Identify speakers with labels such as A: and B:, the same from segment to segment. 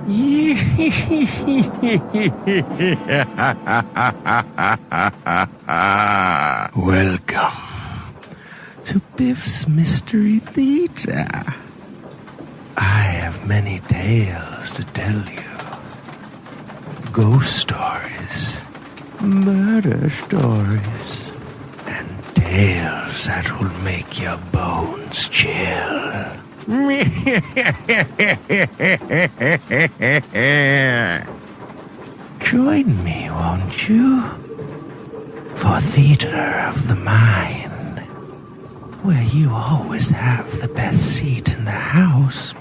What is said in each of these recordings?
A: Welcome to Biff's Mystery Theater. I have many tales to tell you. Ghost stories, murder stories, and tales that will make your bones chill. Join me, won't you? For Theater of the Mind, where you always have the best seat in the house.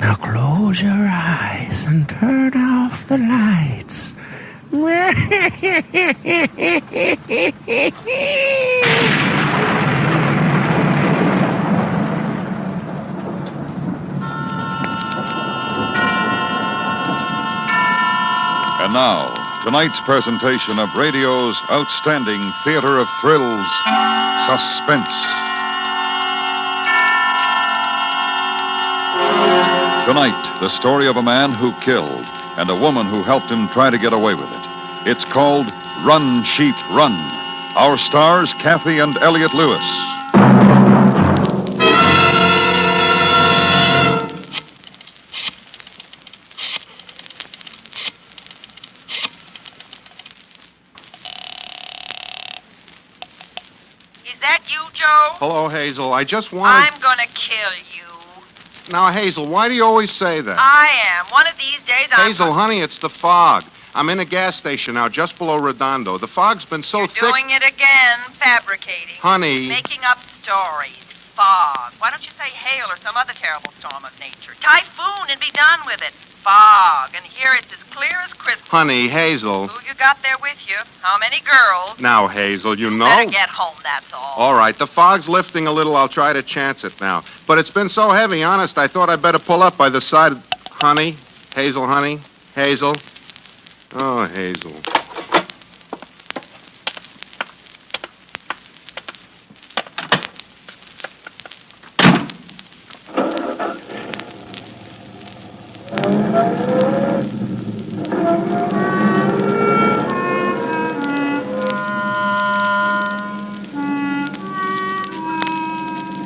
A: Now close your eyes and turn off the lights.
B: And now, tonight's presentation of radio's outstanding theater of thrills, Suspense. Tonight, the story of a man who killed and a woman who helped him try to get away with it. It's called Run, Sheep, Run. Our stars, Kathy and Elliot Lewis.
C: Is that you, Joe?
D: Hello, Hazel. I just wanted...
C: I'm gonna kill you.
D: Now, Hazel, why do you always say that?
C: I am. One of these days
D: Hazel, honey, it's the fog. I'm in a gas station now, just below Redondo. The fog's been so thick...
C: Doing it again, fabricating.
D: Honey...
C: Making up stories. Fog. Why don't you say hail or some other terrible storm of nature? Typhoon and be done with it. Fog. And here it's as clear as crystal.
D: Honey, Hazel...
C: Who you got there with you? How many girls?
D: Now, Hazel, you know...
C: Better get home, that's all.
D: All right, the fog's lifting a little. I'll try to chance it now. But it's been so heavy, honest, I thought I'd better pull up by the side of... Honey? Hazel, honey? Hazel? Oh, Hazel.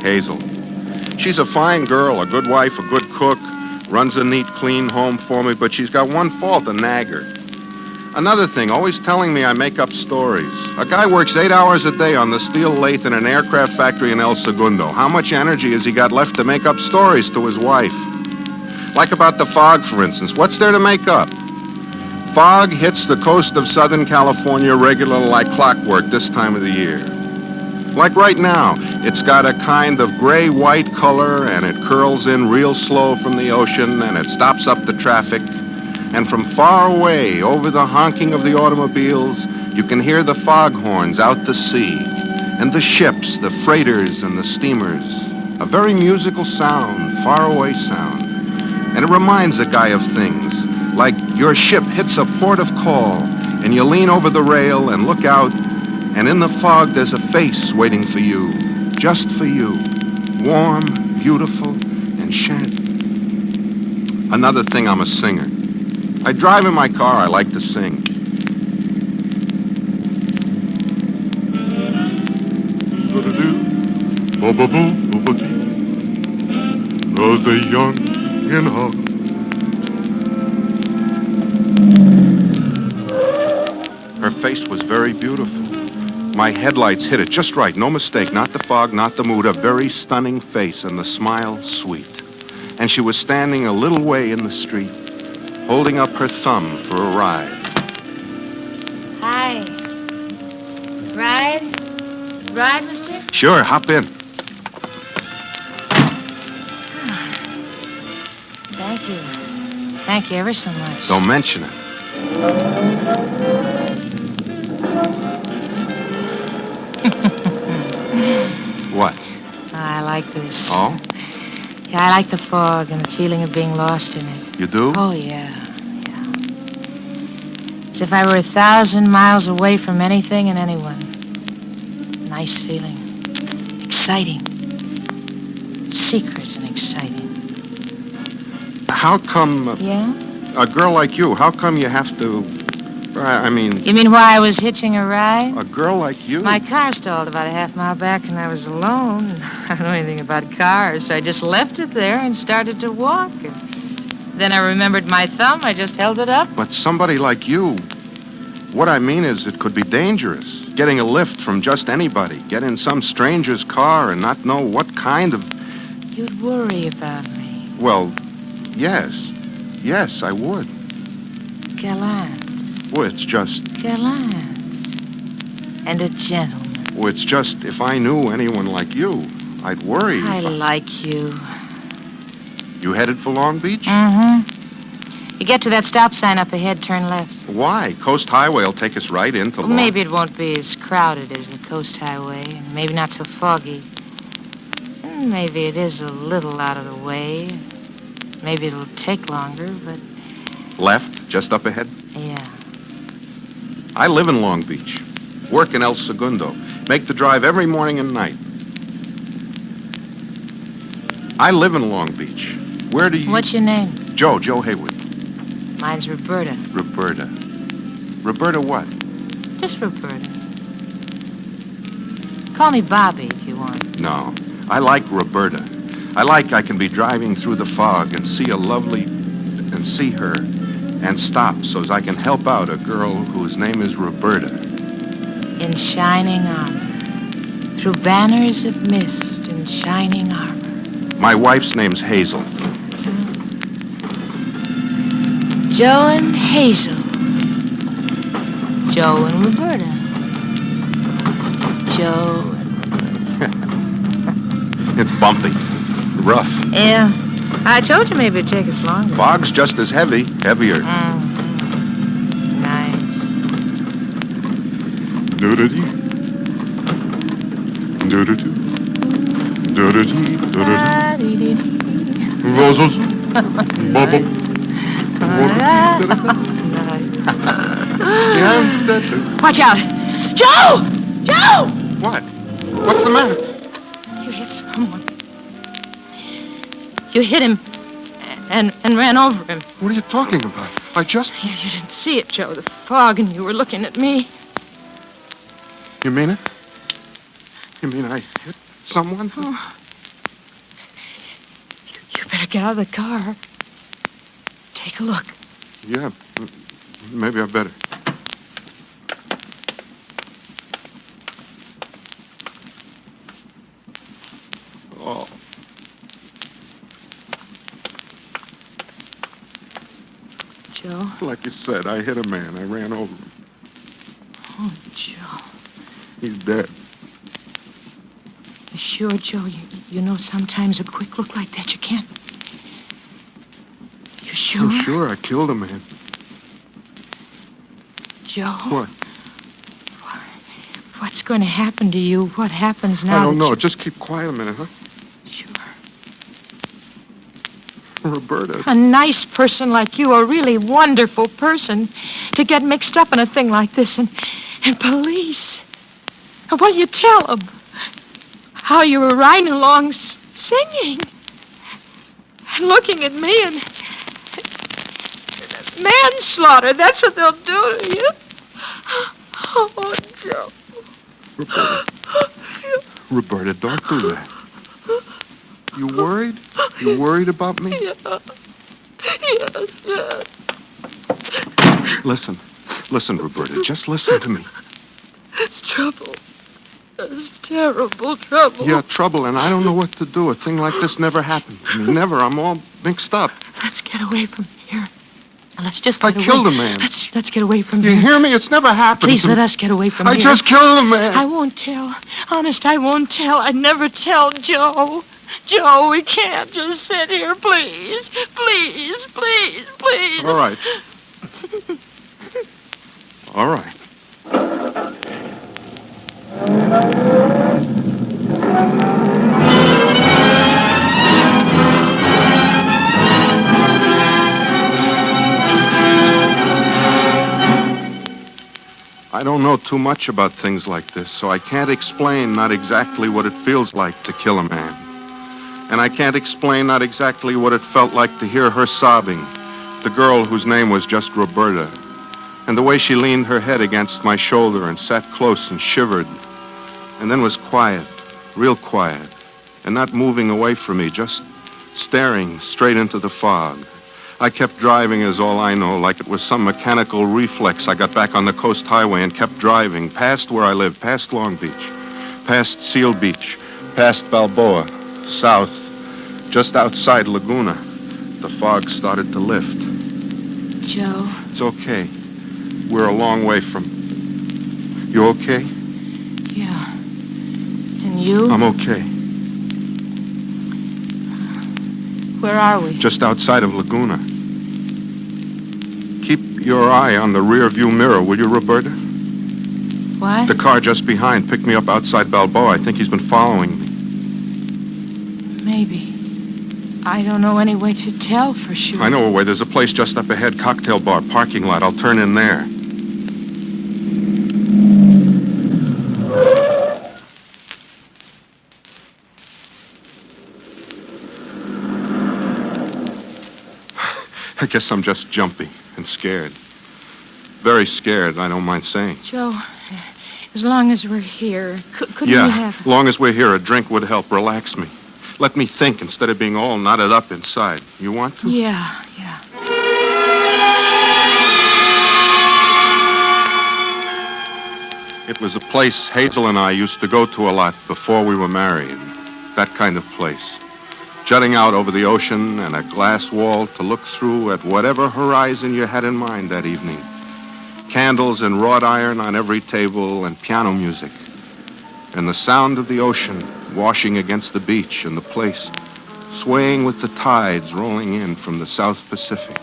D: Hazel. She's a fine girl, a good wife, a good cook, runs a neat, clean home for me, but she's got one fault, a nagger. Another thing, always telling me I make up stories. A guy works 8 hours a day on the steel lathe in an aircraft factory in El Segundo. How much energy has he got left to make up stories to his wife? Like about the fog, for instance. What's there to make up? Fog hits the coast of Southern California regularly like clockwork this time of the year. Like right now, it's got a kind of gray-white color, and it curls in real slow from the ocean, and it stops up the traffic. And from far away, over the honking of the automobiles, you can hear the foghorns out to sea, and the ships, the freighters and the steamers. A very musical sound, faraway sound. And it reminds a guy of things, like your ship hits a port of call, and you lean over the rail and look out, and in the fog there's a face waiting for you, just for you. Warm, beautiful, and Another thing, I'm a singer. I drive in my car, I like to sing. The young in heart. Her face was very beautiful. My headlights hit it just right, no mistake. Not the fog, not the mood. A very stunning face, and the smile sweet. And she was standing a little way in the street, holding up her thumb for a ride.
E: Hi. Ride, mister?
D: Sure, hop in.
E: Thank you. Thank you ever so much.
D: Don't mention it. What?
E: I like this.
D: Oh?
E: Yeah, I like the fog and the feeling of being lost in it.
D: You do?
E: Oh, yeah. As if I were 1,000 miles away from anything and anyone. Nice feeling. Exciting. secret and exciting.
D: How come...
E: Yeah?
D: A girl like you, how come you have to... I mean...
E: You mean why I was hitching a ride?
D: A girl like you?
E: My car stalled about a half-mile back, and I was alone. I don't know anything about cars, so I just left it there and started to walk. And then I remembered my thumb. I just held it up.
D: But somebody like you... What I mean is it could be dangerous. Getting a lift from just anybody. Get in some stranger's car and not know what kind of...
E: You'd worry about me.
D: Well, yes. Yes, I would.
E: Gallant.
D: Well, it's just...
E: Gallant. And a gentleman.
D: Well, it's just if I knew anyone like you, I'd worry.
E: I like you.
D: You headed for Long Beach?
E: Mm-hmm. You get to that stop sign up ahead, turn left.
D: Why? Coast Highway will take us right into
E: Well, maybe it won't be as crowded as the Coast Highway, and maybe not so foggy. And maybe it is a little out of the way. Maybe it'll take longer, but...
D: Left, just up ahead?
E: Yeah.
D: I live in Long Beach. Work in El Segundo. Make the drive every morning and night. I live in Long Beach. Where do you...
E: What's your name?
D: Joe Haywood.
E: Mine's Roberta.
D: Roberta. Roberta what?
E: Just Roberta. Call me Bobby if you want.
D: No, I like Roberta. I can be driving through the fog and see a lovely... and see her and stop so as I can help out a girl whose name is Roberta.
E: In shining armor. Through banners of mist in shining armor.
D: My wife's name's Hazel.
E: Joe and Hazel. Joe and Roberta. Joe and...
D: It's bumpy. Rough.
E: Yeah. I told you maybe it'd take us longer.
D: Fog's just as heavy. Heavier.
E: Nice.
D: Do-do-dee. Do-do-doo. Do-do-dee. Do-do-dee. Roses. Bubble.
E: Watch out. Joe! Joe!
D: What? What's the matter?
E: You hit someone. You hit him and ran over him.
D: What are you talking about? I just...
E: You didn't see it, Joe. The fog, and you were looking at me.
D: You mean it? You mean I hit someone?
E: Oh. You better get out of the car. Take a look.
D: Yeah, maybe I better. Oh.
E: Joe?
D: Like you said, I hit a man. I ran over him.
E: Oh, Joe.
D: He's dead.
E: You sure, Joe? You know sometimes a quick look like that, you can't... You sure?
D: I'm sure I killed a man.
E: Joe?
D: What?
E: What's going to happen to you? What happens now?
D: I don't know. Just keep quiet a minute, huh?
E: Sure.
D: Roberta.
E: A nice person like you, a really wonderful person, to get mixed up in a thing like this, and police. And what do you tell them? How you were riding along singing and looking at me and... Manslaughter, that's what they'll do to you. Oh, Joe.
D: Roberta, don't do that. You worried? You worried about me?
E: Yeah. Yes.
D: Listen, Roberta, just listen to me.
E: It's trouble. It's terrible trouble.
D: Yeah, trouble, and I don't know what to do. A thing like this never happened to me. Never. I'm all mixed up.
E: Let's get away from here. Now, let's just
D: I
E: get away.
D: killed a man.
E: Let's get away from
D: You
E: here.
D: hear me? It's never happened.
E: Please let us get away from
D: I
E: here.
D: just killed a man.
E: I won't tell. Honest, I won't tell. I'd never tell, Joe. Joe, we can't just sit here, please. Please.
D: All right. All right. I don't know too much about things like this, so I can't explain not exactly what it feels like to kill a man. And I can't explain not exactly what it felt like to hear her sobbing, the girl whose name was just Roberta, and the way she leaned her head against my shoulder and sat close and shivered, and then was quiet, real quiet, and not moving away from me, just staring straight into the fog. I kept driving, as all I know, like it was some mechanical reflex. I got back on the coast highway and kept driving, past where I lived, past Long Beach, past Seal Beach, past Balboa, south, just outside Laguna. The fog started to lift.
E: Joe.
D: It's okay. We're a long way from... You okay?
E: Yeah. And you?
D: I'm okay.
E: Where are we?
D: Just outside of Laguna. Keep your eye on the rear view mirror, will you, Roberta?
E: What?
D: The car just behind picked me up outside Balboa. I think he's been following me.
E: Maybe. I don't know any way to tell for sure.
D: I know a way. There's a place just up ahead, cocktail bar, parking lot. I'll turn in there. I guess I'm just jumpy and scared. Very scared, I don't mind saying.
E: Joe, as long as we're here, couldn't we
D: Yeah,
E: have...
D: as long as we're here, a drink would help relax me. Let me think instead of being all knotted up inside. You want to?
E: Yeah.
D: It was a place Hazel and I used to go to a lot before we were married. That kind of place. Jutting out over the ocean and a glass wall to look through at whatever horizon you had in mind that evening. Candles and wrought iron on every table and piano music. And the sound of the ocean washing against the beach and the place swaying with the tides rolling in from the South Pacific.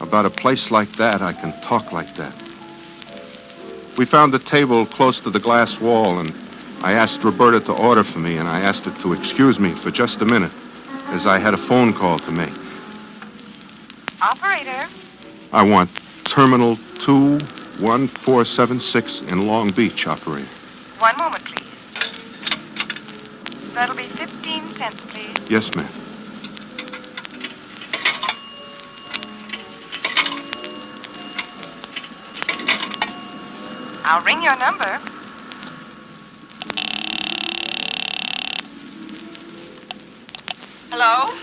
D: About a place like that, I can talk like that. We found a table close to the glass wall, and I asked Roberta to order for me, and I asked her to excuse me for just a minute, as I had a phone call to make.
C: Operator.
D: I want Terminal 21476 in Long Beach, operator.
C: 1 moment, please. That'll be 15 cents, please.
D: Yes, ma'am.
C: I'll ring your number. Hello?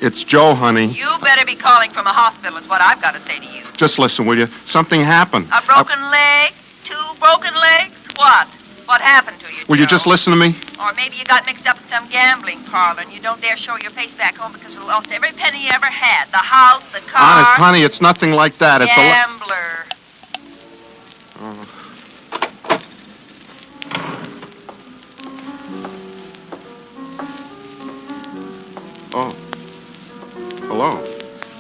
D: It's Joe, honey.
C: You better be calling from a hospital is what I've got to say to you.
D: Just listen, will you? Something happened.
C: A broken leg? 2 broken legs? What? What happened to you,
D: Will you
C: Joe?
D: just listen to me?
C: Or maybe you got mixed up in some gambling parlor and you don't dare show your face back home because you lost every penny you ever had. The house, the car.
D: Honest, honey, it's nothing like that. It's
C: Gambler.
D: Oh. Hello.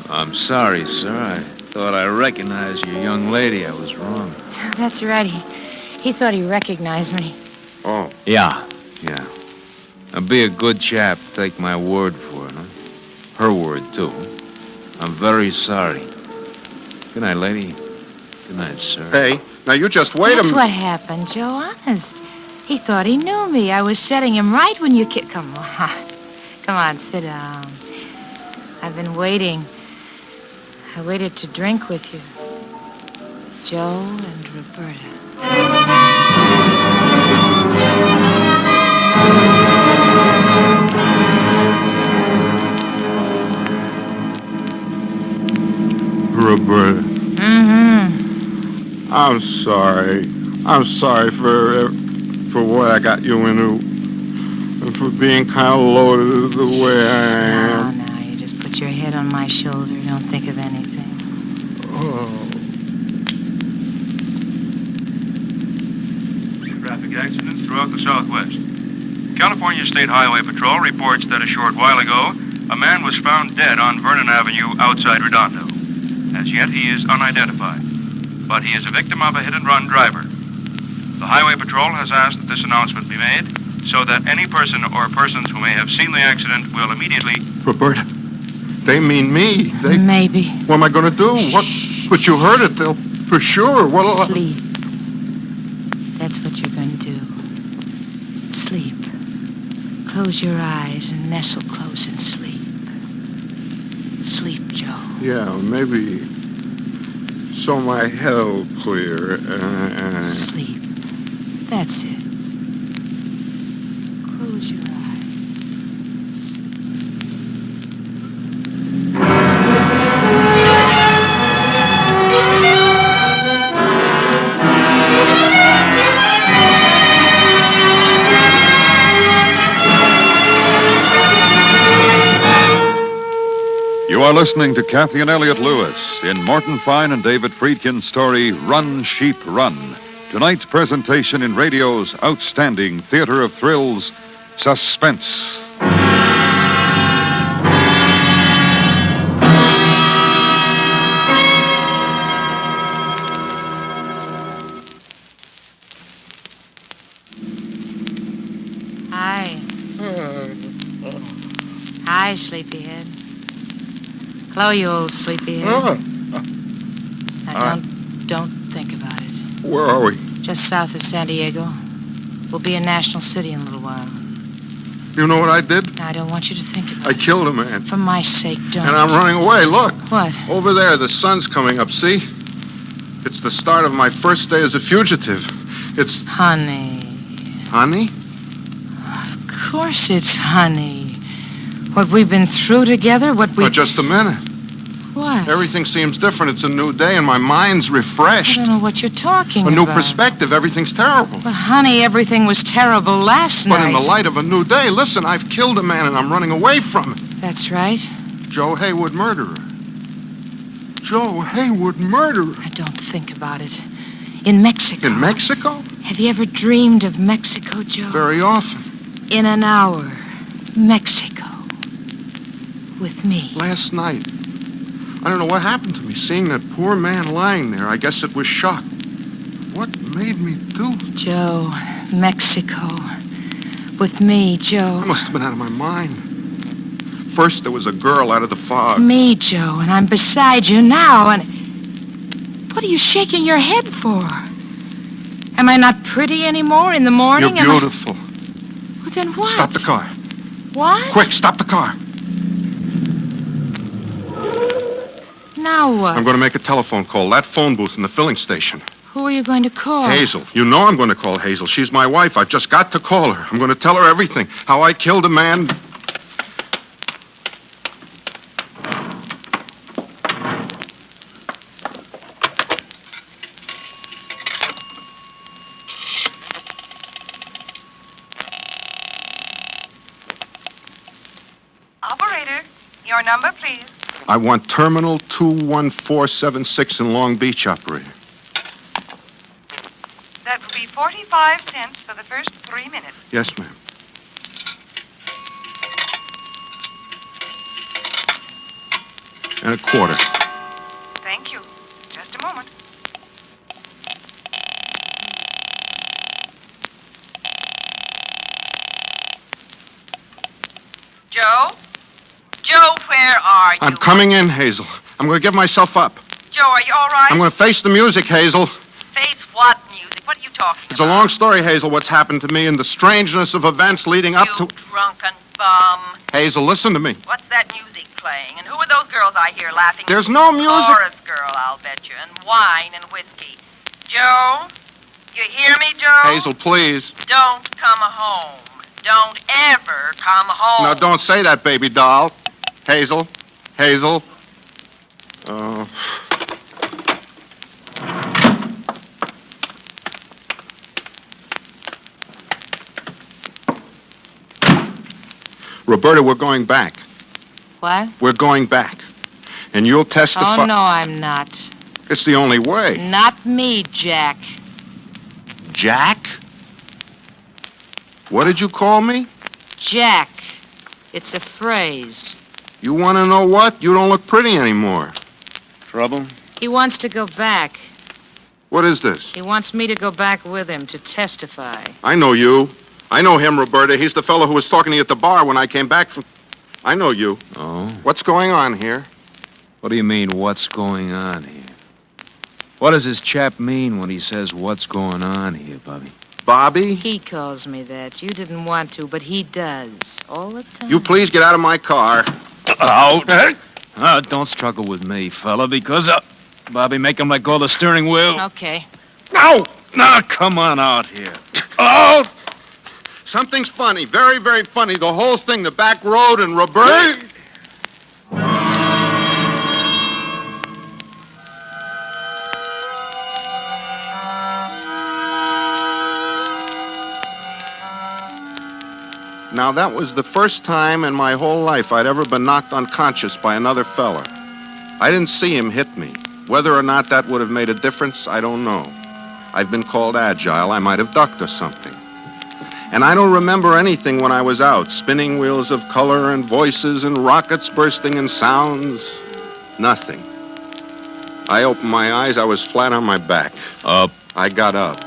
F: I'm sorry, sir. I thought I recognized your young lady. I was wrong.
E: That's right. He thought he recognized me.
D: Oh.
F: Yeah. Now be a good chap. Take my word for it, huh? Her word, too. I'm very sorry. Good night, lady. Good night, sir.
D: Hey, now you just wait a
E: That's
D: minute.
E: what happened, Joe, honest. He thought he knew me. I was setting him right when you Come on. Come on, sit down. I've been waiting. I waited to drink with you. Joe and Roberta.
D: Roberta.
E: Mm-hmm.
D: I'm sorry. I'm sorry for what I got you into. And for being kind of loaded the way I am.
E: No, you just put your head on my shoulder. Don't think of anything.
D: Oh.
G: Traffic accidents throughout the Southwest. California State Highway Patrol reports that a short while ago, a man was found dead on Vernon Avenue outside Redondo. As yet, he is unidentified, but he is a victim of a hit-and-run driver. The Highway Patrol has asked that this announcement be made so that any person or persons who may have seen the accident will immediately...
D: Roberta, they mean me.
E: Maybe.
D: What am I going to do? What? But you heard it. They'll... For sure. What'll...
E: Sleep. That's what you're going to do. Sleep. Close your eyes and nestle close and sleep. Sleep, Joe.
D: Yeah, maybe so my head'll clear.
E: Sleep. That's it. Close your eyes.
B: You are listening to Kathy and Elliot Lewis in Morton Fine and David Friedkin's story, Run, Sheep, Run. Tonight's presentation in radio's outstanding theater of thrills, Suspense.
E: Hi. Hi, sleepyhead. Hello, you old sleepyhead. Now, don't think about it.
D: Where are we?
E: Just south of San Diego. We'll be in National City in a little while.
D: You know what I did?
E: Now, I don't want you to think about
D: I
E: it.
D: killed a man.
E: For my sake, don't.
D: And I'm running away. Look.
E: What?
D: Over there, the sun's coming up, see? It's the start of my first day as a fugitive. It's...
E: Honey.
D: Honey?
E: Of course it's honey. What we've been through together, what we...
D: Oh, just a minute.
E: What?
D: Everything seems different. It's a new day, and my mind's refreshed.
E: I don't know what you're talking
D: A
E: about.
D: new perspective. Everyth's terrible.
E: But, honey, everything was terrible last night.
D: But in the light of a new day, listen, I've killed a man, and I'm running away from it.
E: That's right.
D: Joe Haywood, murderer. Joe Haywood, murderer.
E: Now, don't think about it. In Mexico.
D: In Mexico?
E: Have you ever dreamed of Mexico, Joe?
D: Very often.
E: In an hour. Mexico. With me.
D: Last night. I don't know what happened to me, seeing that poor man lying there. I guess it was shock. What made me do it?
E: Joe, Mexico. With me, Joe.
D: I must have been out of my mind. First, there was a girl out of the fog.
E: Me, Joe, and I'm beside you now, and... What are you shaking your head for? Am I not pretty anymore in the morning?
D: You're beautiful.
E: Well, then what?
D: Stop the car.
E: What?
D: Quick, stop the car.
E: Now what?
D: I'm going to make a telephone call. That phone booth in the filling station.
E: Who are you going to call?
D: Hazel. You know I'm going to call Hazel. She's my wife. I've just got to call her. I'm going to tell her everything. How I killed a man.
C: Operator, your number, please.
D: I want Terminal 21476 in Long Beach, operator.
C: That will be 45 cents for the first 3 minutes.
D: Yes, ma'am. And a quarter.
C: Thank you. Just a moment. Joe? Joe, where are you?
D: I'm coming in, Hazel. I'm going to give myself up.
C: Joe, are you all right?
D: I'm going to face the music, Hazel.
C: Face what music? What are you talking
D: It's a
C: about?
D: long story, Hazel, what's happened to me and the strangeness of events leading up
C: You
D: to...
C: drunken bum.
D: Hazel, listen to me.
C: What's that music playing? And who are those girls I hear laughing?
D: There's no music.
C: Chorus girl, I'll bet you. And wine and whiskey. Joe? You hear me, Joe?
D: Hazel, please.
C: Don't come home. Don't ever come home.
D: Now, don't say that, baby doll. Hazel. Hazel. Oh. Roberta, we're going back.
E: What?
D: We're going back. And you'll testify.
E: Oh, no, I'm not.
D: It's the only way.
E: Not me, Jack.
D: Jack? What did you call me?
E: Jack. It's a phrase.
D: You want to know what? You don't look pretty anymore.
F: Trouble?
E: He wants to go back.
D: What is this?
E: He wants me to go back with him to testify.
D: I know you. I know him, Roberta. He's the fellow who was talking to you at the bar when I came back from... I know you.
F: Oh?
D: What's going on here?
F: What do you mean, what's going on here? What does this chap mean when he says what's going on here, Bobby?
D: Bobby?
E: He calls me that. You didn't want to, but he does. All the time.
D: You please get out of my car.
F: Out. Don't struggle with me, fella, because... Bobby, make him let go of the steering wheel.
E: Okay.
F: No! No, come on out here. Out!
D: Something's funny. Very, very funny. The whole thing, the back road and Robert... Now, that was the first time in my whole life I'd ever been knocked unconscious by another fella. I didn't see him hit me. Whether or not that would have made a difference, I don't know. I've been called agile. I might have ducked or something. And I don't remember anything when I was out. Spinning wheels of color and voices and rockets bursting and sounds. Nothing. I opened my eyes. I was flat on my back.
F: Up.
D: I got up.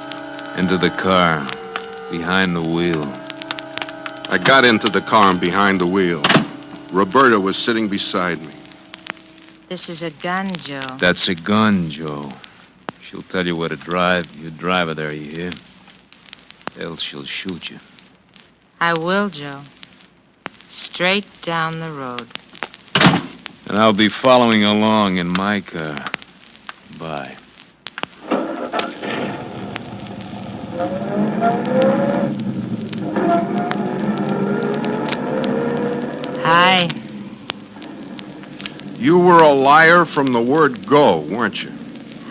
F: Into the car. Behind the wheel.
D: I got into the car and behind the wheel. Roberta was sitting beside me.
E: This is a gun, Joe.
F: That's a gun, Joe. She'll tell you where to drive. You drive her there, you hear? Else she'll shoot you.
E: I will, Joe. Straight down the road.
F: And I'll be following along in my car. Bye.
E: Hi.
D: You were a liar from the word go, weren't you?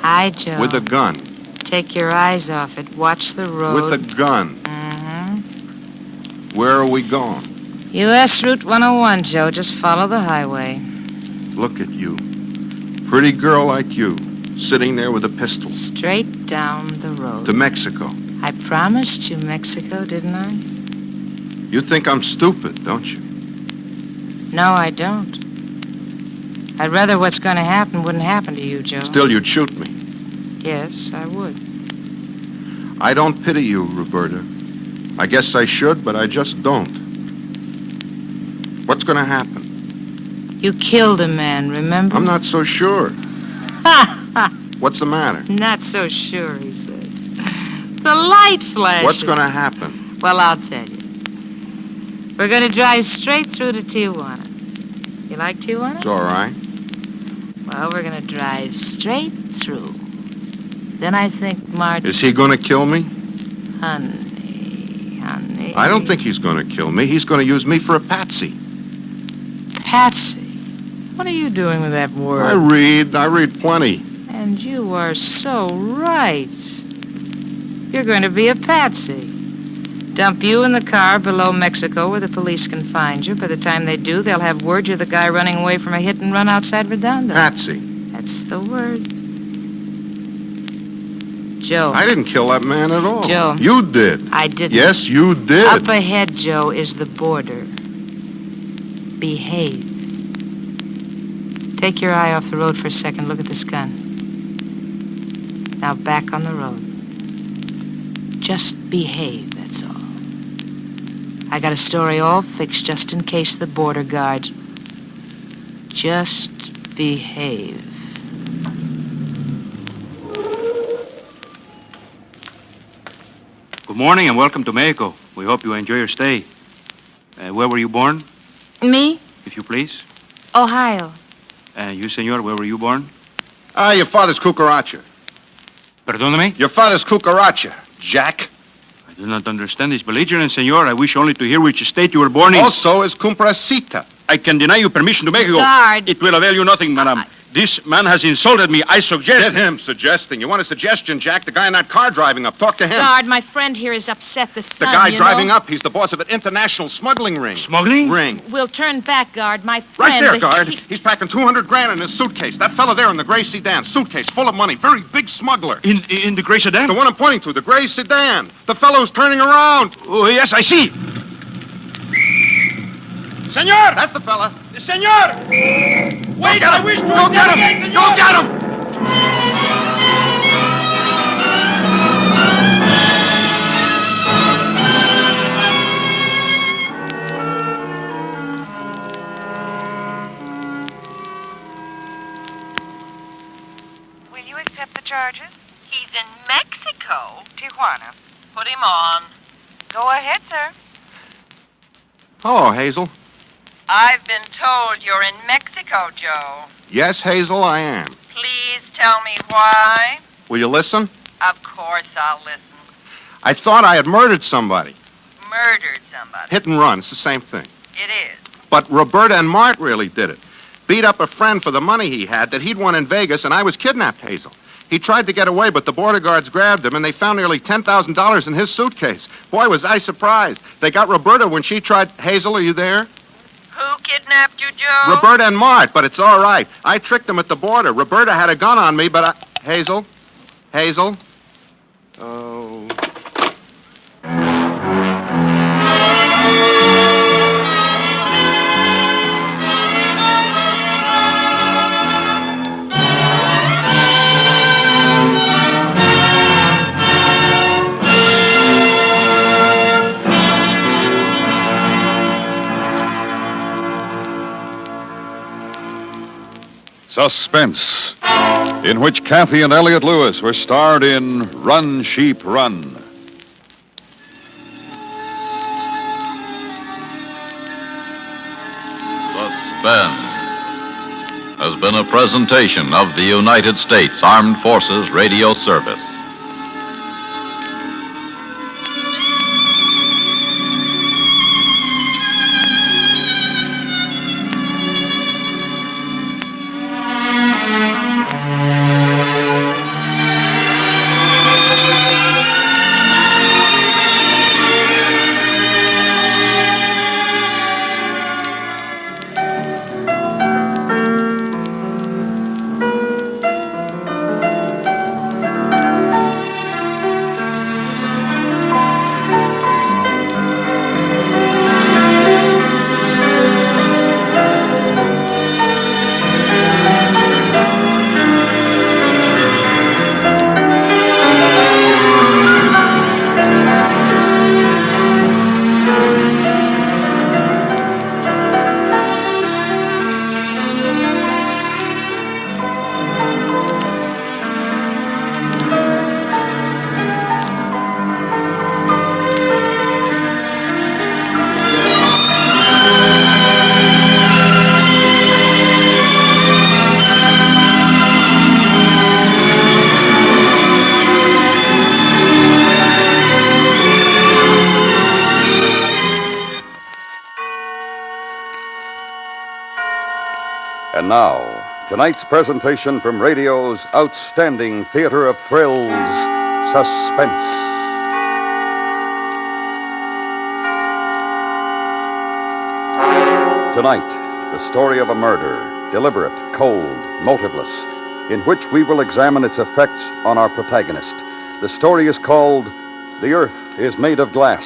E: Hi, Joe.
D: With a gun.
E: Take your eyes off it. Watch the road.
D: With a gun.
E: Mm-hmm.
D: Where are we going?
E: U.S. Route 101, Joe. Just follow the highway.
D: Look at you. Pretty girl like you, sitting there with a pistol.
E: Straight down the road.
D: To Mexico.
E: I promised you Mexico, didn't I?
D: You think I'm stupid, don't you?
E: No, I don't. I'd rather what's going to happen wouldn't happen to you, Joe.
D: Still, you'd shoot me.
E: Yes, I would.
D: I don't pity you, Roberta. I guess I should, but I just don't. What's going to happen?
E: You killed a man, remember?
D: I'm not so sure.
E: Ha ha!
D: What's the matter?
E: Not so sure, he said. The light flashes.
D: What's going to happen?
E: Well, I'll tell you. We're going to drive straight through to Tijuana. You like Tijuana?
D: It's all right.
E: Well, we're going to drive straight through. Then I think March...
D: Is he going to kill me?
E: Honey.
D: I don't think he's going to kill me. He's going to use me for a patsy.
E: Patsy? What are you doing with that word?
D: I read plenty.
E: And you are so right. You're going to be a patsy. Dump you in the car below Mexico where the police can find you. By the time they do, they'll have word you're the guy running away from a hit and run outside Redondo.
D: Patsy.
E: That's the word. Joe.
D: I didn't kill that man at all.
E: Joe.
D: You did.
E: I didn't.
D: Yes, you did.
E: Up ahead, Joe, is the border. Behave. Take your eye off the road for a second. Look at this gun. Now back on the road. Just behave, that's all. I got a story all fixed just in case the border guards... Just behave.
H: Good morning and welcome to Mexico. We hope you enjoy your stay. Where were you born,
E: Me?
H: if you please?
E: Ohio.
H: You, senor, where were you born?
D: Your father's cucaracha.
H: Perdóname?
D: Your father's cucaracha, Jack.
H: I do not understand this belligerence, senor. I wish only to hear which state you were born in.
D: Also is comprasita.
H: I can deny you permission to Mexico.
E: Guard.
H: It will avail you nothing, madam. This man has insulted me. I suggest...
D: Get him suggesting. You want a suggestion, Jack? The guy in that car driving up. Talk to him.
E: Guard, my friend here is upset. The
D: The guy driving up, he's the boss of an international smuggling ring.
H: Smuggling?
D: Ring.
E: We'll turn back, guard. My friend...
D: Right there,
E: the-
D: guard. He's packing 200 grand in his suitcase. That fella there in the gray sedan. Suitcase full of money. Very big smuggler.
H: In the gray sedan?
D: The one I'm pointing to, the gray sedan. The fellow's turning around.
H: Oh, yes, I see.
D: Senor! That's the fella.
H: Senor! Wait, I wish to...
D: Go get him! Go get him!
C: Will you accept the charges? He's in Mexico. Tijuana. Put him on.
E: Go ahead, sir.
D: Hello, Hazel.
C: I've been told you're in Mexico, Joe.
D: Yes, Hazel, I am.
C: Please tell me why.
D: Will you listen?
C: Of course I'll listen.
D: I thought I had murdered somebody.
C: Murdered somebody.
D: Hit and run, it's the same thing.
C: It is.
D: But Roberta and Mart really did it. Beat up a friend for the money he had that he'd won in Vegas, and I was kidnapped, Hazel. He tried to get away, but the border guards grabbed him, and they found nearly $10,000 in his suitcase. Boy, was I surprised. They got Roberta when she tried... Hazel, are you there?
C: Who kidnapped you, Joe?
D: Roberta and Mart, but it's all right. I tricked them at the border. Roberta had a gun on me, but I... Hazel? Hazel? Oh...
B: Suspense, in which Kathy and Elliot Lewis were starred in Run, Sheep, Run.
I: Suspense has been a presentation of the United States Armed Forces Radio Service.
B: And now, tonight's presentation from radio's outstanding theater of thrills, Suspense. Tonight, the story of a murder, deliberate, cold, motiveless, in which we will examine its effects on our protagonist. The story is called The Earth is Made of Glass.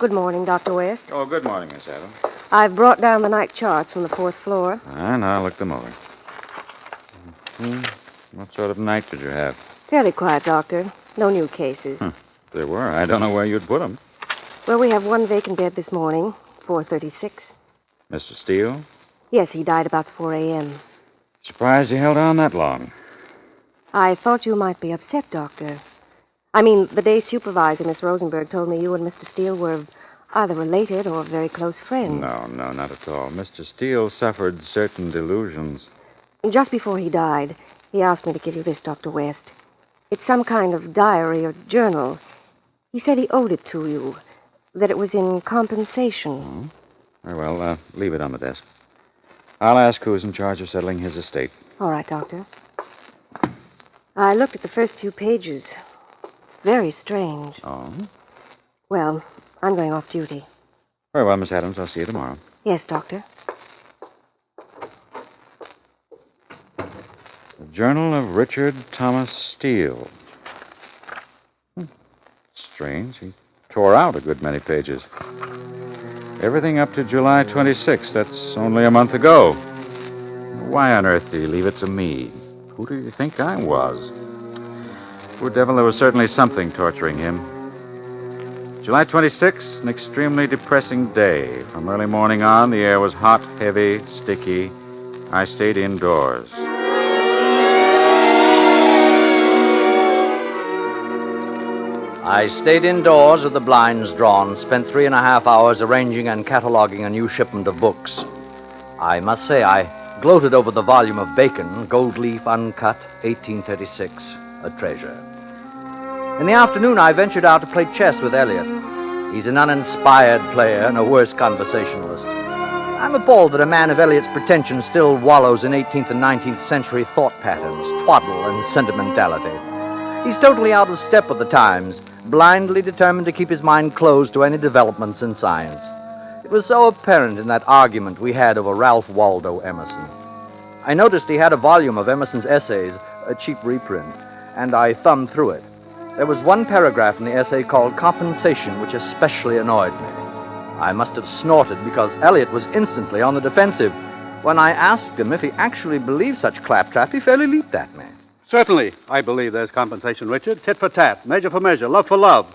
J: Good morning, Dr. West.
F: Oh, good morning, Miss Adams.
J: I've brought down the night charts from the 4th floor.
F: And I'll look them over. What sort of night did you have?
J: Fairly quiet, Doctor. No new cases.
F: If there were, I don't know where you'd put them.
J: Well, we have one vacant bed this morning, 436.
F: Mr. Steele?
J: Yes, he died about 4 a.m.
F: Surprised he held on that long.
J: I thought you might be upset, Doctor. I mean, the day supervisor, Miss Rosenberg, told me you and Mr. Steele were either related or very close friends.
F: No, not at all. Mr. Steele suffered certain delusions.
J: Just before he died, he asked me to give you this, Dr. West. It's some kind of diary or journal. He said he owed it to you, that it was in compensation.
F: Very well, leave it on the desk. I'll ask who's in charge of settling his estate.
J: All right, Doctor. I looked at the first few pages. Very strange.
F: Oh?
J: Well, I'm going off duty.
F: Very well, Miss Adams. I'll see you tomorrow.
J: Yes, Doctor.
F: The Journal of Richard Thomas Steele. Strange. He tore out a good many pages. Everything up to July 26th. That's only a month ago. Why on earth did he leave it to me? Who do you think I was? Poor devil, there was certainly something torturing him.
K: July 26th, an extremely depressing day. From early morning on, the air was hot, heavy, sticky. I stayed indoors.
L: I stayed indoors with the blinds drawn, spent 3.5 hours arranging and cataloging a new shipment of books. I must say I gloated over the volume of Bacon, Gold Leaf Uncut, 1836, a treasure. In the afternoon, I ventured out to play chess with Elliot. He's an uninspired player and a worse conversationalist. I'm appalled that a man of Elliot's pretensions still wallows in 18th and 19th century thought patterns, twaddle, and sentimentality. He's totally out of step with the times, blindly determined to keep his mind closed to any developments in science. It was so apparent in that argument we had over Ralph Waldo Emerson. I noticed he had a volume of Emerson's essays, a cheap reprint, and I thumbed through it. There was one paragraph in the essay called Compensation, which especially annoyed me. I must have snorted because Elliot was instantly on the defensive. When I asked him if he actually believed such claptrap, he fairly leaped at me.
H: Certainly, I believe there's compensation, Richard. Tit for tat, measure for measure, love for love.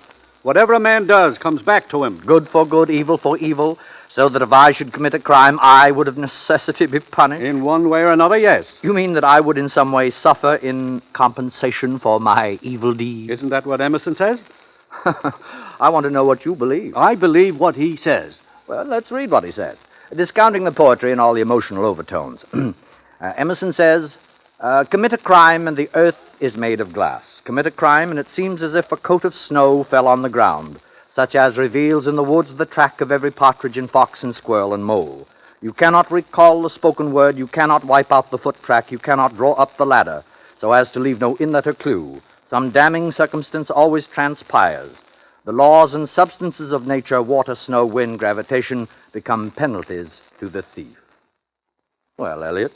H: Whatever a man does comes back to him.
L: Good for good, evil for evil, so that if I should commit a crime, I would of necessity be punished?
H: In one way or another, yes.
L: You mean that I would in some way suffer in compensation for my evil deed?
H: Isn't that what Emerson says?
L: I want to know what you believe.
H: I believe what he says.
L: Well, let's read what he says. Discounting the poetry and all the emotional overtones. Emerson says, commit a crime and the earth is made of glass. Commit a crime and it seems as if a coat of snow fell on the ground, such as reveals in the woods the track of every partridge and fox and squirrel and mole. You cannot recall the spoken word, you cannot wipe out the foot track, you cannot draw up the ladder, so as to leave no inlet or clue. Some damning circumstance always transpires. The laws and substances of nature, water, snow, wind, gravitation, become penalties to the thief. Well, Elliot.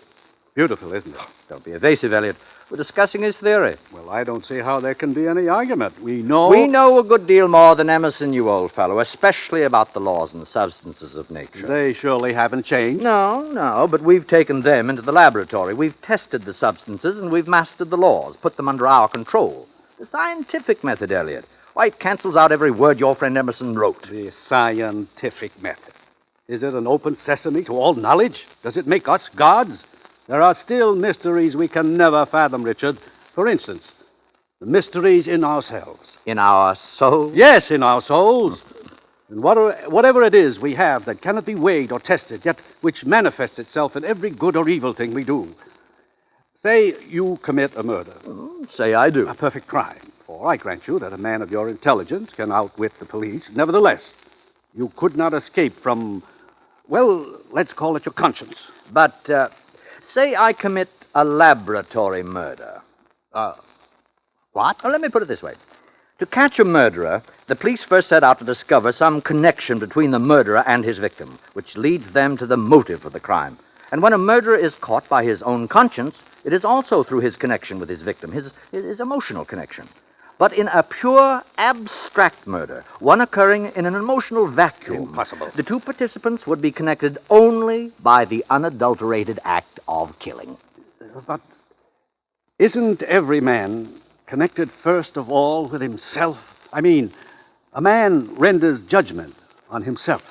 H: Beautiful, isn't it?
L: Don't be evasive, Elliot. We're discussing his theory.
H: Well, I don't see how there can be any argument. We know
L: a good deal more than Emerson, you old fellow, especially about the laws and substances of nature.
H: They surely haven't changed.
L: No, but we've taken them into the laboratory. We've tested the substances, and we've mastered the laws, put them under our control. The scientific method, Elliot. Why, it cancels out every word your friend Emerson wrote.
H: The scientific method. Is it an open sesame to all knowledge? Does it make us gods? There are still mysteries we can never fathom, Richard. For instance, the mysteries in ourselves.
L: In our souls?
H: Yes, in our souls. And whatever it is we have that cannot be weighed or tested, yet which manifests itself in every good or evil thing we do. Say you commit a murder.
L: Say I do.
H: A perfect crime. For I grant you that a man of your intelligence can outwit the police. Nevertheless, you could not escape from, well, let's call it your conscience.
L: But, say I commit a laboratory murder.
H: What?
L: Well, let me put it this way. To catch a murderer, the police first set out to discover some connection between the murderer and his victim, which leads them to the motive of the crime. And when a murderer is caught by his own conscience, it is also through his connection with his victim, his emotional connection. But in a pure, abstract murder, one occurring in an emotional vacuum...
H: Impossible.
L: The two participants would be connected only by the unadulterated act of killing.
H: But isn't every man connected first of all with himself? I mean, a man renders judgment on himself.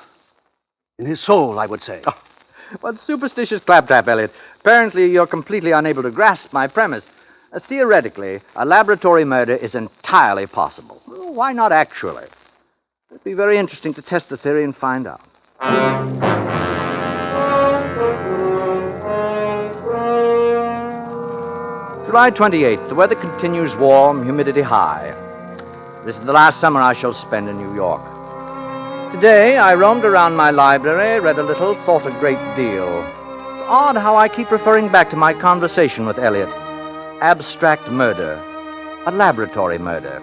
H: In his soul, I would say.
L: Oh, what superstitious claptrap, Elliot. Apparently you're completely unable to grasp my premise. Theoretically, a laboratory murder is entirely possible. Well, why not actually? It'd be very interesting to test the theory and find out. July 28th. The weather continues warm, humidity high. This is the last summer I shall spend in New York. Today, I roamed around my library, read a little, thought a great deal. It's odd how I keep referring back to my conversation with Elliot. Abstract murder. A laboratory murder.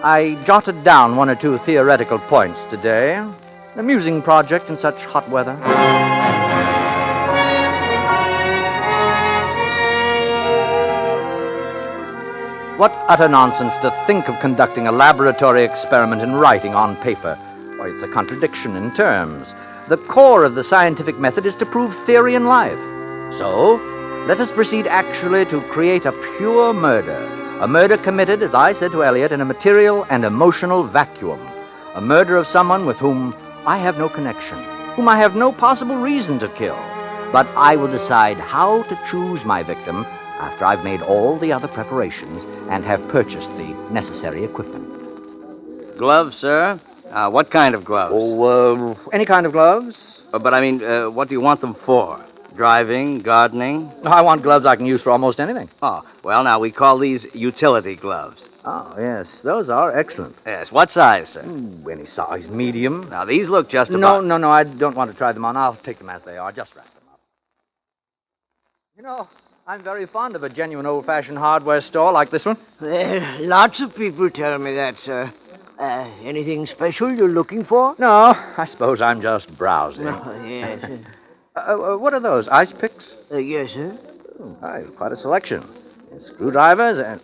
L: I jotted down one or two theoretical points today. An amusing project in such hot weather. What utter nonsense to think of conducting a laboratory experiment in writing on paper. Why, it's a contradiction in terms. The core of the scientific method is to prove theory in life. So, let us proceed actually to create a pure murder. A murder committed, as I said to Elliot, in a material and emotional vacuum. a murder of someone with whom I have no connection, whom I have no possible reason to kill. But I will decide how to choose my victim after I've made all the other preparations and have purchased the necessary equipment.
M: Gloves, sir? What kind of gloves?
L: Oh, any kind of gloves?
M: But I mean, what do you want them for? Driving, gardening?
L: I want gloves I can use for almost anything.
M: Oh, well, now, we call these utility gloves.
L: Oh, yes, those are excellent.
M: Yes, what size, sir?
L: Any size, medium.
M: Now, these look just about...
L: No, I don't want to try them on. I'll take them as they are. Just wrap them up. You know, I'm very fond of a genuine old-fashioned hardware store like this one.
N: Lots of people tell me that, sir. Anything special you're looking for?
L: No, I suppose I'm just browsing.
N: Yes.
L: What are those, ice picks?
N: Yes, sir.
L: Quite a selection. Screwdrivers and...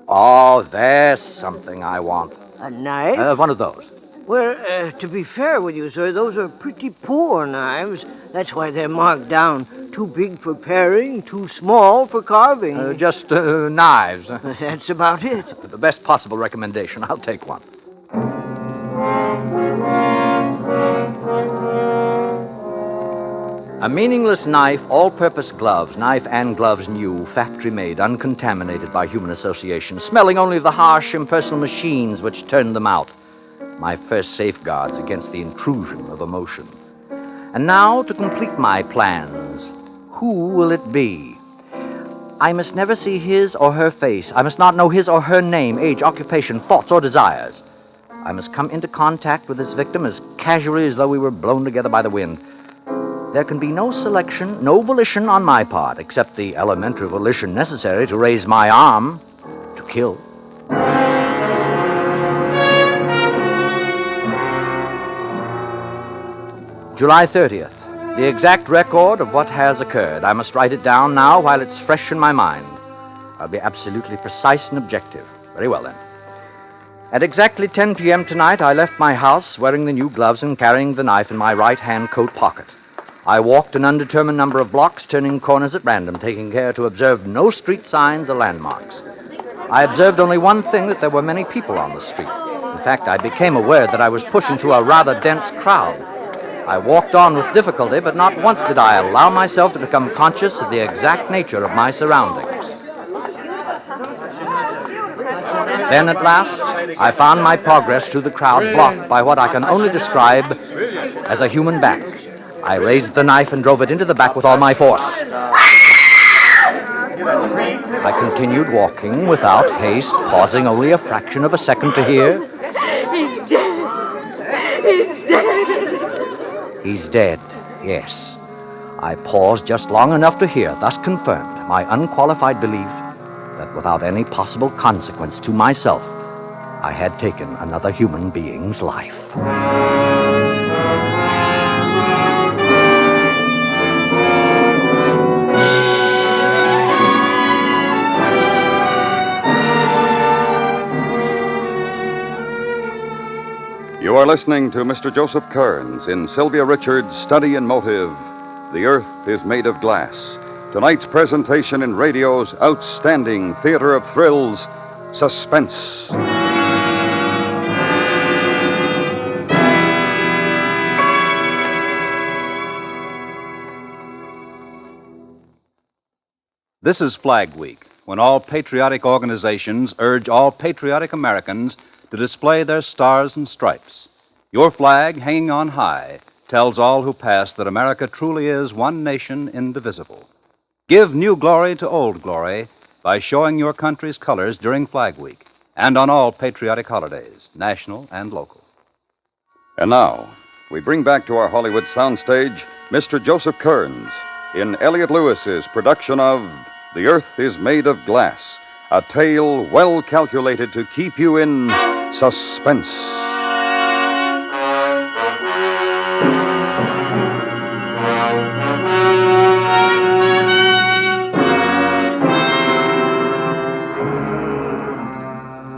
L: Oh, there's something I want.
N: A knife?
L: One of those.
N: Well, to be fair with you, sir, those are pretty poor knives. That's why they're marked down. Too big for paring, too small for carving.
L: Just knives.
N: That's about it.
L: The best possible recommendation. I'll take one. A meaningless knife, all-purpose gloves, knife and gloves new, factory-made, uncontaminated by human association, smelling only of the harsh, impersonal machines which turned them out. My first safeguards against the intrusion of emotion. And now, to complete my plans, who will it be? I must never see his or her face. I must not know his or her name, age, occupation, thoughts, or desires. I must come into contact with this victim as casually as though we were blown together by the wind. There can be no selection, no volition on my part, except the elementary volition necessary to raise my arm to kill. July 30th. The exact record of what has occurred. I must write it down now while it's fresh in my mind. I'll be absolutely precise and objective. Very well, then. At exactly 10 p.m. tonight, I left my house wearing the new gloves and carrying the knife in my right-hand coat pocket. I walked an undetermined number of blocks, turning corners at random, taking care to observe no street signs or landmarks. I observed only one thing, that there were many people on the street. In fact, I became aware that I was pushing through a rather dense crowd. I walked on with difficulty, but not once did I allow myself to become conscious of the exact nature of my surroundings. Then, at last, I found my progress through the crowd blocked by what I can only describe as a human back. I raised the knife and drove it into the back with all my force. I continued walking without haste, pausing only a fraction of a second to hear.
N: He's dead. He's dead.
L: He's dead, yes. I paused just long enough to hear, thus confirmed my unqualified belief that without any possible consequence to myself, I had taken another human being's life.
B: You are listening to Mr. Joseph Kearns in Sylvia Richards' Study in Motive, The Earth is Made of Glass. Tonight's presentation in radio's outstanding theater of thrills, Suspense.
H: This is Flag Week, when all patriotic organizations urge all patriotic Americans to display their stars and stripes. Your flag, hanging on high, tells all who pass that America truly is one nation indivisible. Give new glory to old glory by showing your country's colors during Flag Week and on all patriotic holidays, national and local.
B: And now, we bring back to our Hollywood soundstage Mr. Joseph Kearns in Elliot Lewis's production of The Earth is Made of Glass, a tale well calculated to keep you in suspense.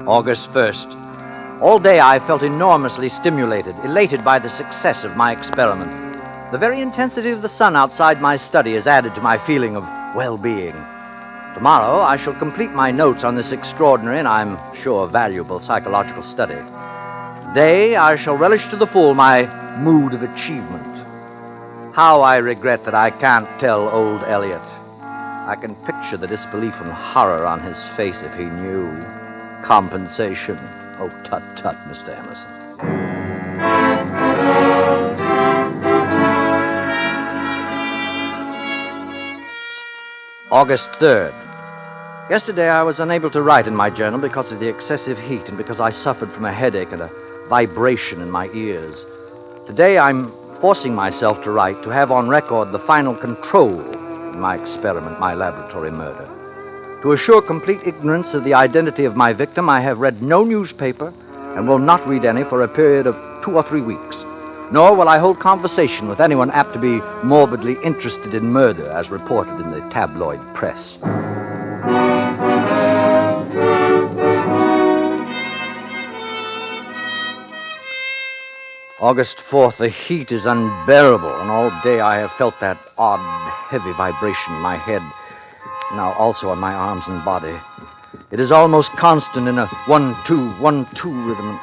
L: August 1st. All day I felt enormously stimulated, elated by the success of my experiment. The very intensity of the sun outside my study has added to my feeling of well-being. Tomorrow I shall complete my notes on this extraordinary and I'm sure valuable psychological study. Today I shall relish to the full my mood of achievement. How I regret that I can't tell old Elliot. I can picture the disbelief and horror on his face if he knew. Compensation. Oh, tut-tut, Mr. Emerson. August 3rd. Yesterday I was unable to write in my journal because of the excessive heat and because I suffered from a headache and a vibration in my ears. Today I'm forcing myself to write to have on record the final control in my experiment, my laboratory murder. To assure complete ignorance of the identity of my victim, I have read no newspaper and will not read any for a period of 2 or 3 weeks. Nor will I hold conversation with anyone apt to be morbidly interested in murder, as reported in the tabloid press. August 4th, the heat is unbearable, and all day I have felt that odd, heavy vibration in my head, now also on my arms and body. It is almost constant in a 1-2, 1-2 rhythm.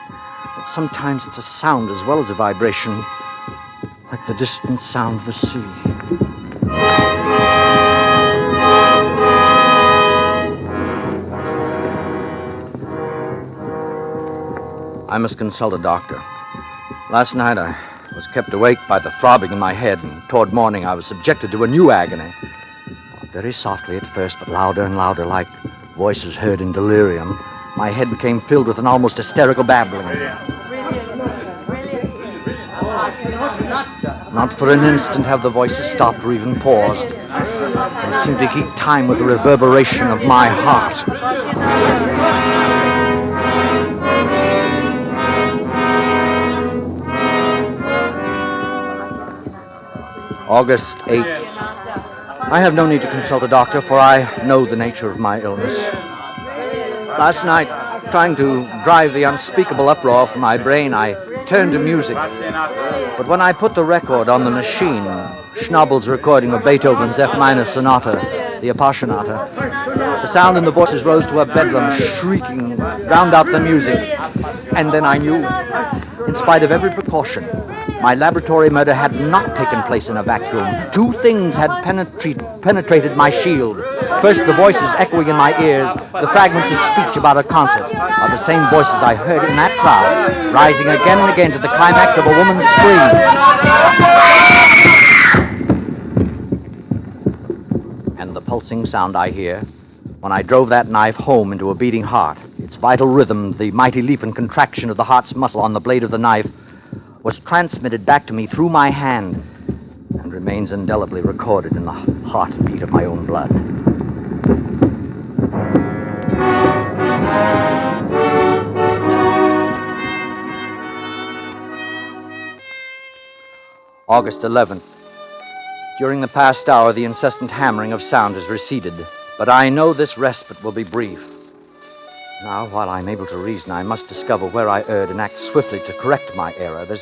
L: But sometimes it's a sound as well as a vibration, like the distant sound of the sea. I must consult a doctor. Last night I was kept awake by the throbbing in my head, and toward morning I was subjected to a new agony. Very softly at first, but louder and louder, like voices heard in delirium. My head became filled with an almost hysterical babbling. Not for an instant have the voices stopped or even paused. They seemed to keep time with the reverberation of my heart. August 8th. I have no need to consult a doctor, for I know the nature of my illness. Last night, trying to drive the unspeakable uproar from my brain, I turned to music. But when I put the record on the machine, Schnabel's recording of Beethoven's F minor sonata, the Appassionata, the sound and the voices rose to a bedlam, shrieking, drowned out the music. And then I knew, in spite of every precaution, my laboratory murder had not taken place in a vacuum. Two things had penetrated my shield. First, the voices echoing in my ears, the fragments of speech about a concert, are the same voices I heard in that crowd, rising again and again to the climax of a woman's scream. And the pulsing sound I hear when I drove that knife home into a beating heart, its vital rhythm, the mighty leap and contraction of the heart's muscle on the blade of the knife, was transmitted back to me through my hand and remains indelibly recorded in the heartbeat of my own blood. August 11th. During the past hour, the incessant hammering of sound has receded, but I know this respite will be brief. Now, while I'm able to reason, I must discover where I erred and act swiftly to correct my error. There's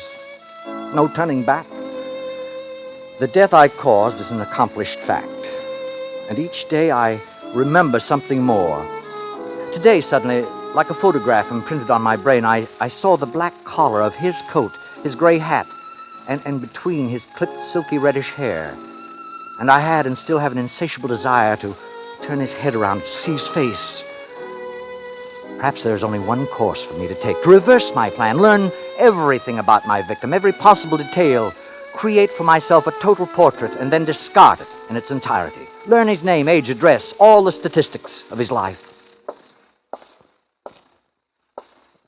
L: no turning back. The death I caused is an accomplished fact, and each day I remember something more. Today, suddenly, like a photograph imprinted on my brain, I saw the black collar of his coat, his gray hat, and between his clipped, silky, reddish hair. And I had and still have an insatiable desire to turn his head around to see his face. Perhaps there's only one course for me to take, to reverse my plan, learn everything about my victim, every possible detail, create for myself a total portrait, and then discard it in its entirety. Learn his name, age, address, all the statistics of his life.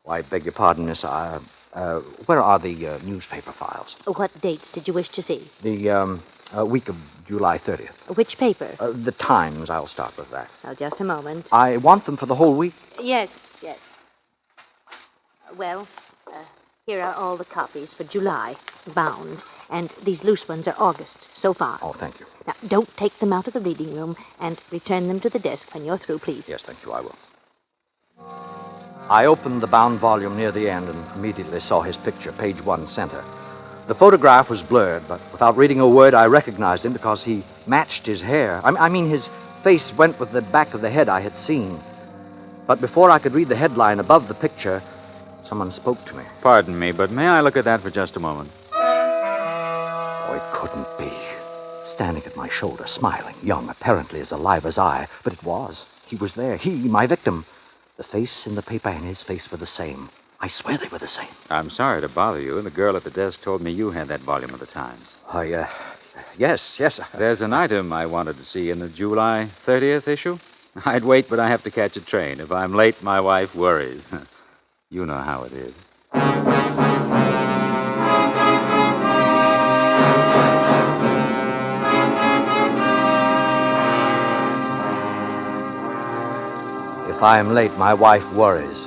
L: Oh, I beg your pardon, Miss. Where are the newspaper files?
O: What dates did you wish to see?
L: The week of July 30th.
O: Which paper?
L: The Times. I'll start with that.
O: Now, just a moment.
L: I want them for the whole week.
O: Yes. Well, here are all the copies for July, bound. And these loose ones are August, so far.
L: Oh, thank you.
O: Now, don't take them out of the reading room and return them to the desk when you're through, please.
L: Yes, thank you, I will. I opened the bound volume near the end and immediately saw his picture, page 1, center. The photograph was blurred, but without reading a word, I recognized him because he matched his hair. I mean, his face went with the back of the head I had seen. But before I could read the headline above the picture, Someone spoke to me.
K: Pardon me, but may I look at that for just a moment?
L: Oh, it couldn't be. Standing at my shoulder, smiling, young, apparently as alive as I. But it was. He was there. He, my victim. The face in the paper and his face were the same. I swear they were the same.
K: I'm sorry to bother you. The girl at the desk told me you had that volume of the Times.
L: Yes.
K: There's an item I wanted to see in the July 30th issue. I'd wait, but I have to catch a train. If I'm late, my wife worries. You know how it is.
L: If I am late, my wife worries.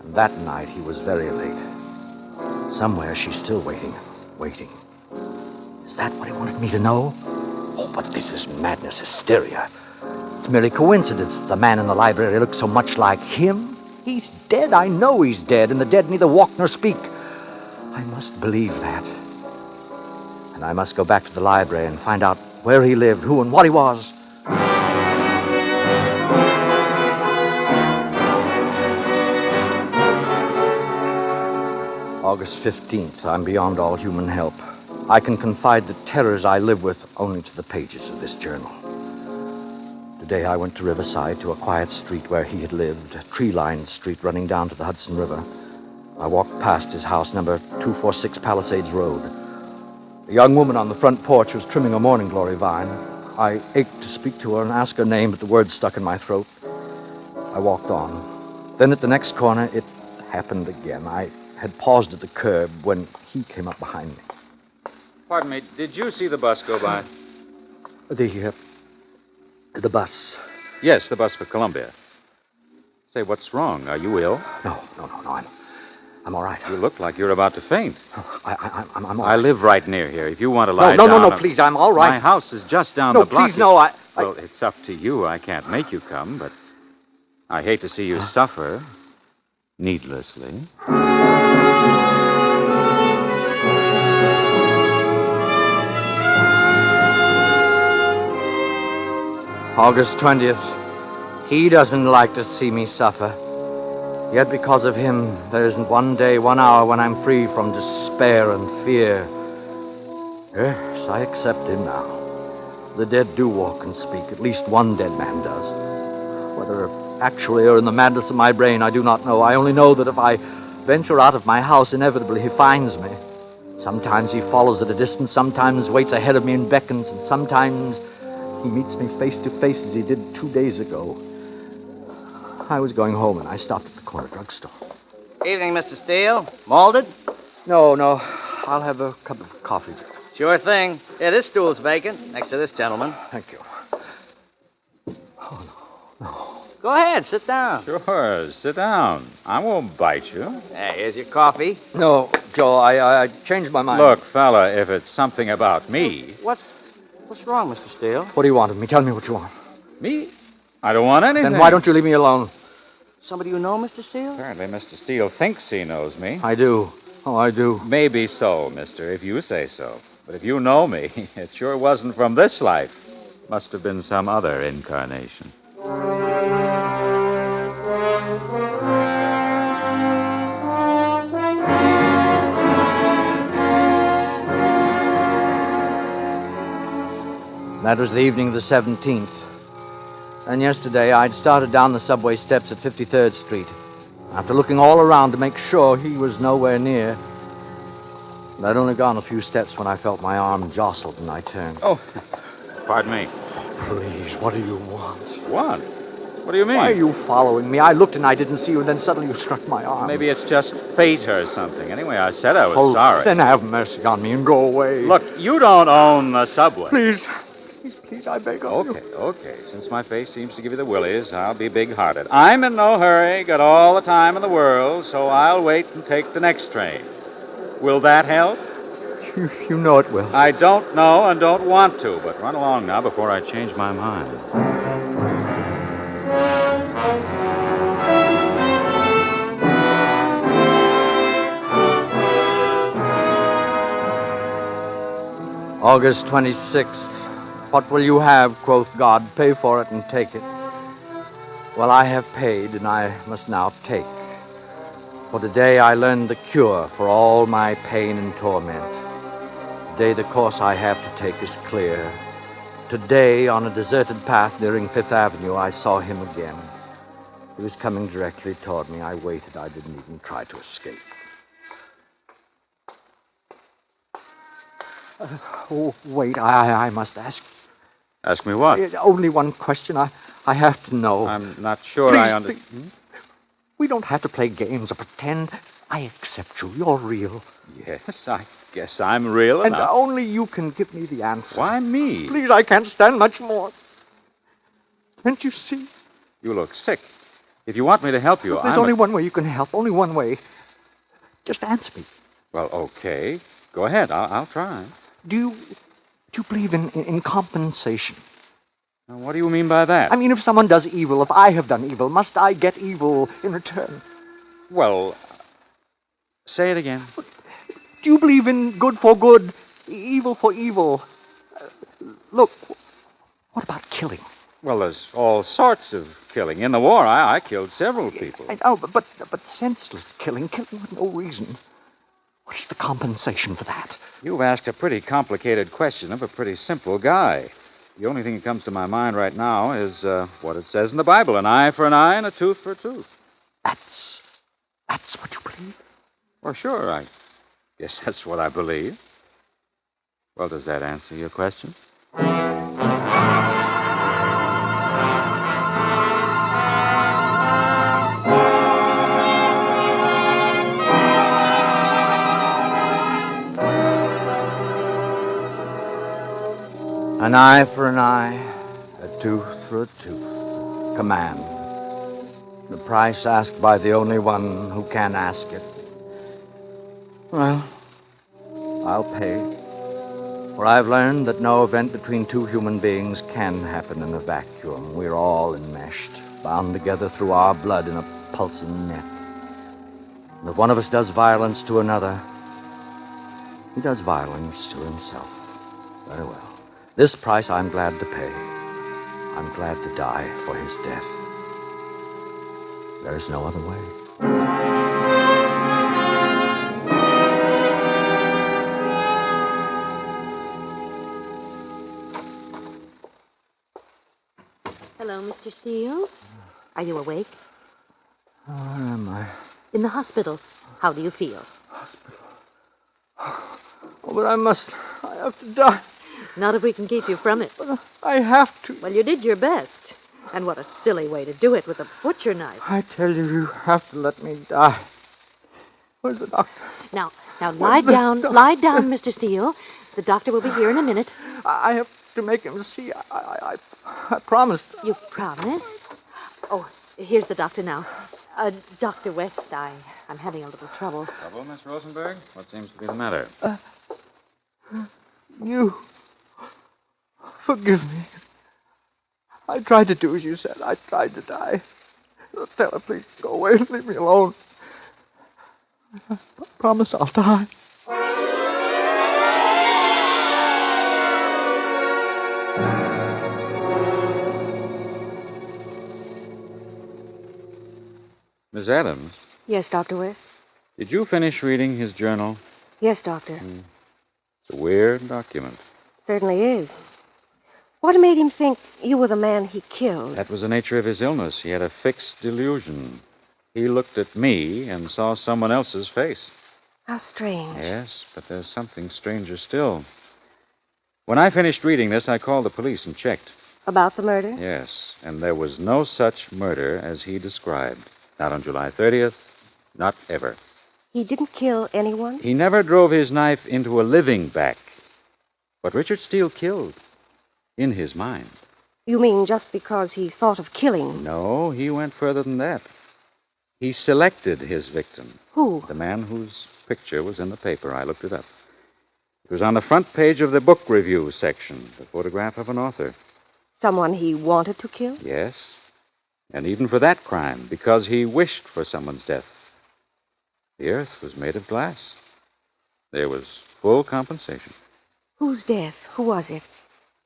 L: And that night, he was very late. Somewhere, she's still waiting. Is that what he wanted me to know? Oh, but this is madness, hysteria. It's merely coincidence that the man in the library looks so much like him. He's dead. I know he's dead, and the dead neither walk nor speak. I must believe that. And I must go back to the library and find out where he lived, who and what he was. August 15th. I'm beyond all human help. I can confide the terrors I live with only to the pages of this journal. Today I went to Riverside, to a quiet street where he had lived, a tree-lined street running down to the Hudson River. I walked past his house, number 246 Palisades Road. A young woman on the front porch was trimming a morning glory vine. I ached to speak to her and ask her name, but the words stuck in my throat. I walked on. Then at the next corner, it happened again. I had paused at the curb when he came up behind me.
K: Pardon me, did you see the bus go by?
L: The bus.
K: Yes, the bus for Columbia. Say, what's wrong? Are you ill?
L: No. I'm all right.
K: You look like you're about to faint.
L: I'm all right.
K: I live right near here. If you want to lie
L: down...
K: No,
L: please, I'm all right.
K: My house is just down the block.
L: No, please, no,
K: Well, it's up to you. I can't make you come, but I hate to see you suffer needlessly.
L: August 20th. He doesn't like to see me suffer. Yet because of him, there isn't one day, 1 hour when I'm free from despair and fear. Yes, I accept him now. The dead do walk and speak. At least one dead man does. Whether actually or in the madness of my brain, I do not know. I only know that if I venture out of my house, inevitably he finds me. Sometimes he follows at a distance, sometimes waits ahead of me and beckons, and sometimes he meets me face to face as he did 2 days ago. I was going home and I stopped at the corner drugstore.
M: Evening, Mr. Steele. Malted?
L: No. I'll have a cup of coffee.
M: Sure thing. Yeah, this stool's vacant, next to this gentleman.
L: Thank you. Oh, no.
M: Go ahead, sit down.
K: Sure, sit down. I won't bite you.
M: Hey, here's your coffee.
L: No, Joe, I changed my mind.
K: Look, fella, if it's something about me...
M: What's wrong, Mr. Steele?
L: What do you want of me? Tell me what you want.
K: Me? I don't want anything.
L: Then why don't you leave me alone?
M: Somebody you know, Mr. Steele?
K: Apparently Mr. Steele thinks he knows me.
L: I do. Oh, I do.
K: Maybe so, mister, if you say so. But if you know me, it sure wasn't from this life. Must have been some other incarnation.
L: That was the evening of the 17th. And yesterday, I'd started down the subway steps at 53rd Street. After looking all around to make sure he was nowhere near. But I'd only gone a few steps when I felt my arm jostled and I turned.
K: Oh, pardon me.
L: Please, what do you want?
K: What? What do you mean?
L: Why are you following me? I looked and I didn't see you, and then suddenly you struck my arm.
K: Maybe it's just fate or something. Anyway, I said I was sorry.
L: Then have mercy on me and go away.
K: Look, you don't own the subway.
L: Please, I beg of you.
K: Okay. Since my face seems to give you the willies, I'll be big-hearted. I'm in no hurry, got all the time in the world, so I'll wait and take the next train. Will that help?
L: You know it will.
K: I don't know and don't want to, but run along now before I change my mind.
L: August 26th. What will you have, quoth God? Pay for it and take it. Well, I have paid, and I must now take. For today I learned the cure for all my pain and torment. Today the course I have to take is clear. Today, on a deserted path nearing Fifth Avenue, I saw him again. He was coming directly toward me. I waited. I didn't even try to escape. Wait, I must ask.
K: Ask me what?
L: Only one question. I have to know.
K: I'm not sure
L: Please,
K: I understand.
L: please. We don't have to play games or pretend. I accept you. You're real.
K: Yes, I guess I'm real
L: And
K: enough.
L: only you can give me the answer.
K: Why me?
L: Please, I can't stand much more. Can't you see?
K: You look sick. If you want me to help you,
L: There's only one way you can help. Only one way. Just answer me.
K: Well, okay. Go ahead. I'll try.
L: Do you believe in compensation?
K: Now, what do you mean by that?
L: I mean, if someone does evil, if I have done evil, must I get evil in return?
K: Well, say it again.
L: Do you believe in good for good, evil for evil? Look, what about killing?
K: Well, there's all sorts of killing. In the war, I killed several people.
L: I know, but senseless killing with no reason. What is the compensation for that?
K: You've asked a pretty complicated question of a pretty simple guy. The only thing that comes to my mind right now is what it says in the Bible, an eye for an eye and a tooth for a tooth.
L: That's what you believe?
K: Well, sure, I guess that's what I believe. Well, does that answer your question?
L: An eye for an eye, a tooth for a tooth. Command. The price asked by the only one who can ask it. Well, I'll pay. For I've learned that no event between two human beings can happen in a vacuum. We're all enmeshed, bound together through our blood in a pulsing net. And if one of us does violence to another, he does violence to himself. Very well. This price I'm glad to pay. I'm glad to die for his death. There's no other way.
O: Hello, Mr. Steele. Are you awake?
L: Where am I?
O: In the hospital. How do you feel?
L: Oh, but I have to die.
O: Not if we can keep you from it.
L: But I have to.
O: Well, you did your best. And what a silly way to do it with a butcher knife.
L: I tell you, you have to let me die. Where's the doctor?
O: Now, lie down. Lie down, Mr. Steele. The doctor will be here in a minute.
L: I have to make him see. I promised.
O: You promised? Oh, here's the doctor now. Dr. West, I'm having a little trouble.
K: Trouble, Miss Rosenberg? What seems to be the matter?
L: You. Forgive me. I tried to do as you said. I tried to die. Tell her, please, go away and leave me alone. I promise I'll die.
K: Miss Adams,
J: Yes, Dr. West?
K: did you finish reading his journal?
J: Yes, Doctor.
K: It's a weird document.
J: Certainly is. What made him think you were the man he killed?
K: That was the nature of his illness. He had a fixed delusion. He looked at me and saw someone else's face.
J: How strange.
K: Yes, but there's something stranger still. When I finished reading this, I called the police and checked.
J: About the murder?
K: Yes, and there was no such murder as he described. Not on July 30th, not ever.
J: He didn't kill anyone?
K: He never drove his knife into a living back. But Richard Steele killed. In his mind.
J: You mean just because he thought of killing?
K: No, he went further than that. He selected his victim.
J: Who?
K: The man whose picture was in the paper. I looked it up. It was on the front page of the book review section, the photograph of an author.
J: Someone he wanted to kill?
K: Yes. And even for that crime, because he wished for someone's death. The earth was made of glass. There was full compensation.
J: Whose death? Who was it?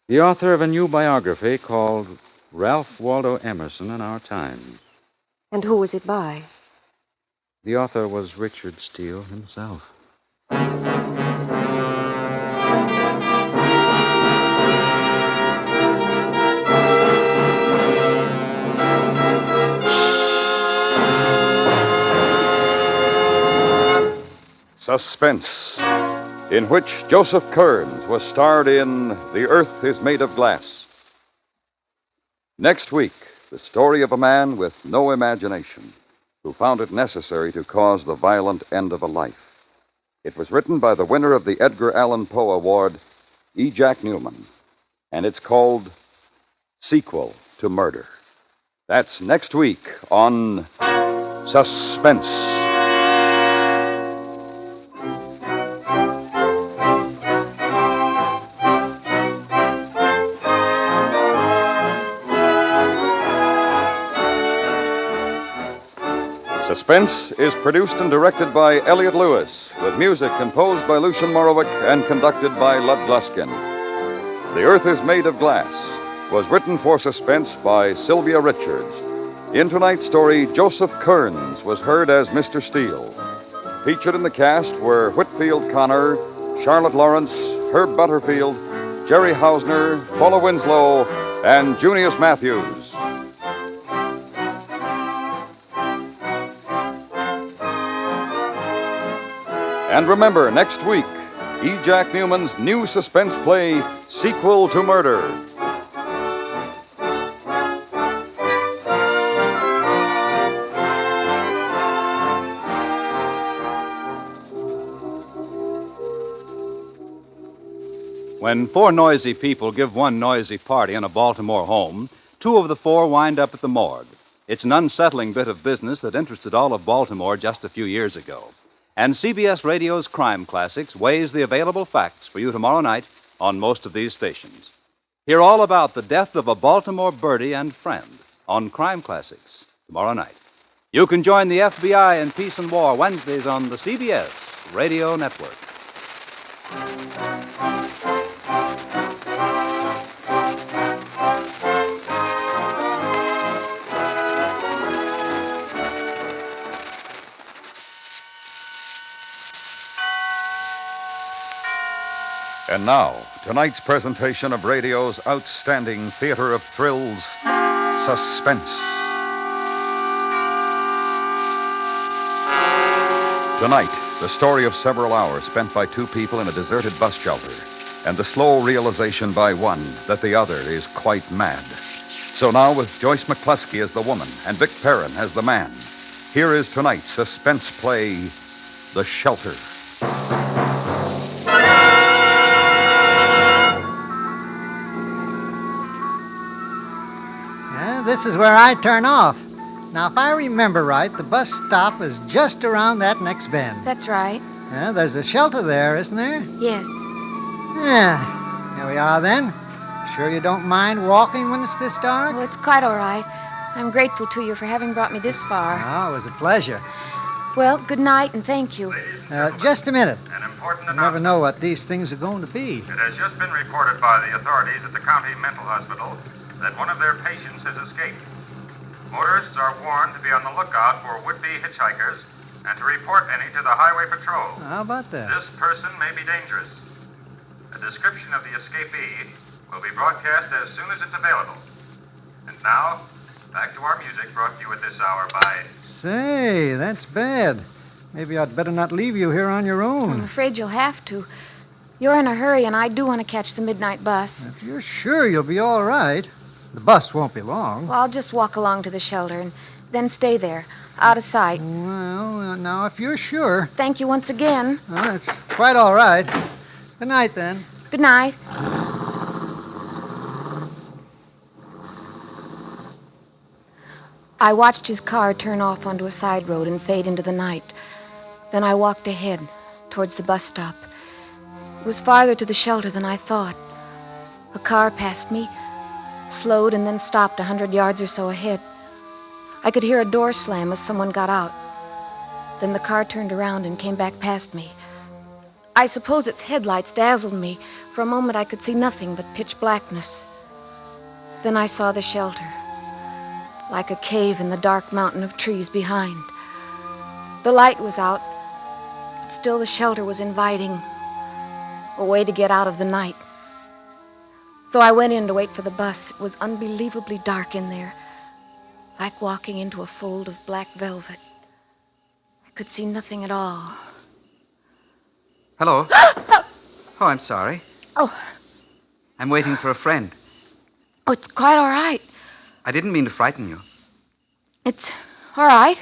K: The author of a new biography called Ralph Waldo Emerson in Our Times.
J: And who was it by?
K: The author was Richard Steele himself.
B: Suspense, in which Joseph Kearns was starred in The Earth is Made of Glass. Next week, the story of a man with no imagination who found it necessary to cause the violent end of a life. It was written by the winner of the Edgar Allan Poe Award, E. Jack Newman, and it's called Sequel to Murder. That's next week on Suspense. Suspense is produced and directed by Elliott Lewis, with music composed by Lucien Morowick and conducted by Lud Gluskin. The Earth is Made of Glass was written for Suspense by Sylvia Richards. In tonight's story, Joseph Kearns was heard as Mr. Steele. Featured in the cast were Whitfield Connor, Charlotte Lawrence, Herb Butterfield, Jerry Hausner, Paula Winslow, and Junius Matthews. And remember, next week, E. Jack Newman's new suspense play, Sequel to Murder.
K: When four noisy people give one noisy party in a Baltimore home, two of the four wind up at the morgue. It's an unsettling bit of business that interested all of Baltimore just a few years ago. And CBS Radio's Crime Classics weighs the available facts for you tomorrow night on most of these stations. Hear all about the death of a Baltimore birdie and friend on Crime Classics tomorrow night. You can join the FBI in Peace and War Wednesdays on the CBS Radio Network.
B: And now, tonight's presentation of radio's outstanding theater of thrills, Suspense. Tonight, the story of several hours spent by two people in a deserted bus shelter, and the slow realization by one that the other is quite mad. So now, with Joyce McCluskey as the woman and Vic Perrin as the man, here is tonight's suspense play, The Shelter.
P: This is where I turn off. Now, if I remember right, the bus stop is just around that next bend.
E: That's right.
P: There's a shelter there, isn't there?
E: Yes.
P: Yeah. Here we are, then. Sure you don't mind walking when it's this dark?
E: Well, it's quite all right. I'm grateful to you for having brought me this far.
P: Oh, it was a pleasure.
E: Well, good night and thank you.
P: Just a minute.
G: An important
P: You never know what these things are going to be.
G: It has just been reported by the authorities at the county mental hospital that one of their patients has escaped. Motorists are warned to be on the lookout for would-be hitchhikers and to report any to the highway patrol.
P: How about that?
G: This person may be dangerous. A description of the escapee will be broadcast as soon as it's available. And now, back to our music brought to you at this hour by...
P: Say, that's bad. Maybe I'd better not leave you here on your own.
E: I'm afraid you'll have to. You're in a hurry, and I do want to catch the midnight bus.
P: If you're sure you'll be all right, the bus won't be long.
E: Well, I'll just walk along to the shelter and then stay there, out of sight.
P: Well, now, if you're sure.
E: Thank you once again.
P: Well, it's quite all right. Good night, then.
E: Good night. I watched his car turn off onto a side road and fade into the night. Then I walked ahead, towards the bus stop. It was farther to the shelter than I thought. A car passed me, slowed, and then stopped 100 yards or so ahead. I could hear a door slam as someone got out. Then the car turned around and came back past me. I suppose its headlights dazzled me. For a moment I could see nothing but pitch blackness. Then I saw the shelter, like a cave in the dark mountain of trees behind.
Q: The light was out. Still, the shelter was inviting. A way to get out of the night. So I went in to wait for the bus. It was unbelievably dark in there. Like walking into a fold of black velvet. I could see nothing at all.
R: Hello. Oh, I'm sorry.
Q: Oh.
R: I'm waiting for a friend.
Q: Oh, it's quite all right.
R: I didn't mean to frighten you.
Q: It's all right.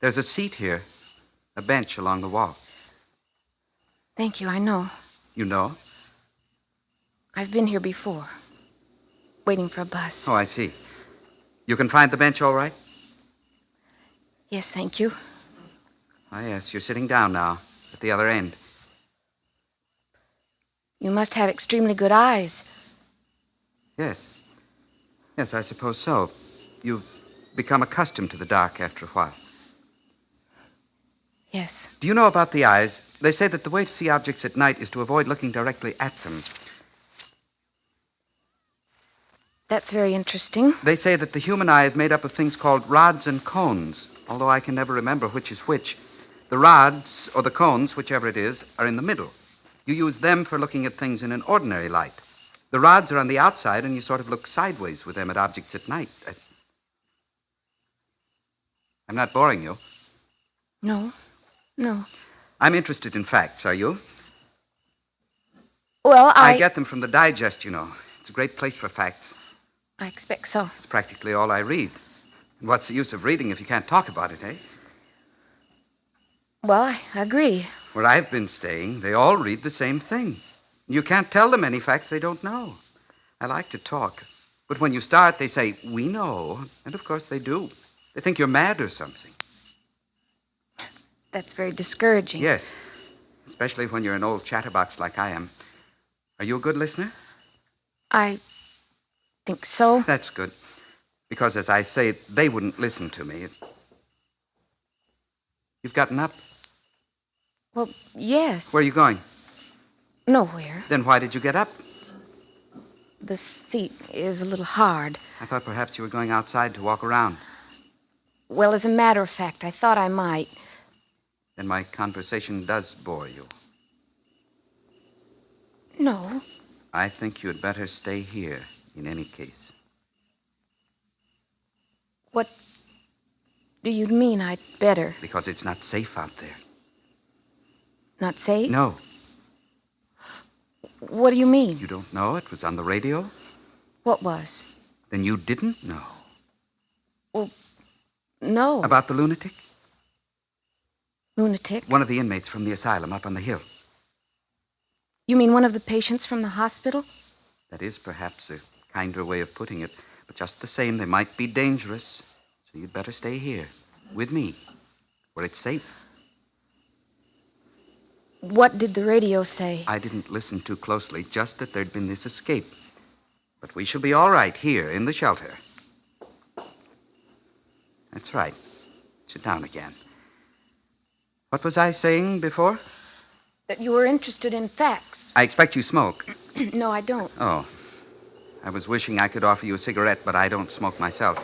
R: There's a seat here. A bench along the wall.
Q: Thank you, I know.
R: You know?
Q: I've been here before. Waiting for a bus.
R: Oh, I see. You can find the bench all right?
Q: Yes, thank you.
R: Oh, yes, you're sitting down now, at the other end.
Q: You must have extremely good eyes.
R: Yes. Yes, I suppose so. You've become accustomed to the dark after a while.
Q: Yes.
R: Do you know about the eyes? They say that the way to see objects at night is to avoid looking directly at them.
Q: That's very interesting.
R: They say that the human eye is made up of things called rods and cones, although I can never remember which is which. The rods, or the cones, whichever it is, are in the middle. You use them for looking at things in an ordinary light. The rods are on the outside, and you sort of look sideways with them at objects at night. I'm not boring you.
Q: No.
R: I'm interested in facts, are you?
Q: Well,
R: I get them from the Digest, you know. It's a great place for facts.
Q: I expect so.
R: It's practically all I read. And what's the use of reading if you can't talk about it, eh?
Q: Well, I agree.
R: Where I've been staying, they all read the same thing. You can't tell them any facts they don't know. I like to talk. But when you start, they say, we know. And of course they do. They think you're mad or something.
Q: That's very discouraging.
R: Yes. Especially when you're an old chatterbox like I am. Are you a good listener?
Q: I think so.
R: That's good. Because, as I say, they wouldn't listen to me. You've gotten up?
Q: Well, yes.
R: Where are you going?
Q: Nowhere.
R: Then why did you get up?
Q: The seat is a little hard.
R: I thought perhaps you were going outside to walk around.
Q: Well, as a matter of fact, I thought I might.
R: Then my conversation does bore you.
Q: No.
R: I think you'd better stay here, in any case.
Q: What do you mean I'd better?
R: Because it's not safe out there.
Q: Not safe?
R: No.
Q: What do you mean?
R: You don't know? It was on the radio?
Q: What was?
R: Then you didn't know?
Q: Well, no.
R: About the lunatic?
Q: Lunatic?
R: One of the inmates from the asylum up on the hill.
Q: You mean one of the patients from the hospital?
R: That is perhaps a kinder way of putting it. But just the same, they might be dangerous. So you'd better stay here, with me, where it's safe.
Q: What did the radio say?
R: I didn't listen too closely, just that there'd been this escape. But we shall be all right here in the shelter. That's right. Sit down again. What was I saying before?
Q: That you were interested in facts.
R: I expect you smoke.
Q: No, I don't.
R: Oh. I was wishing I could offer you a cigarette, but I don't smoke myself.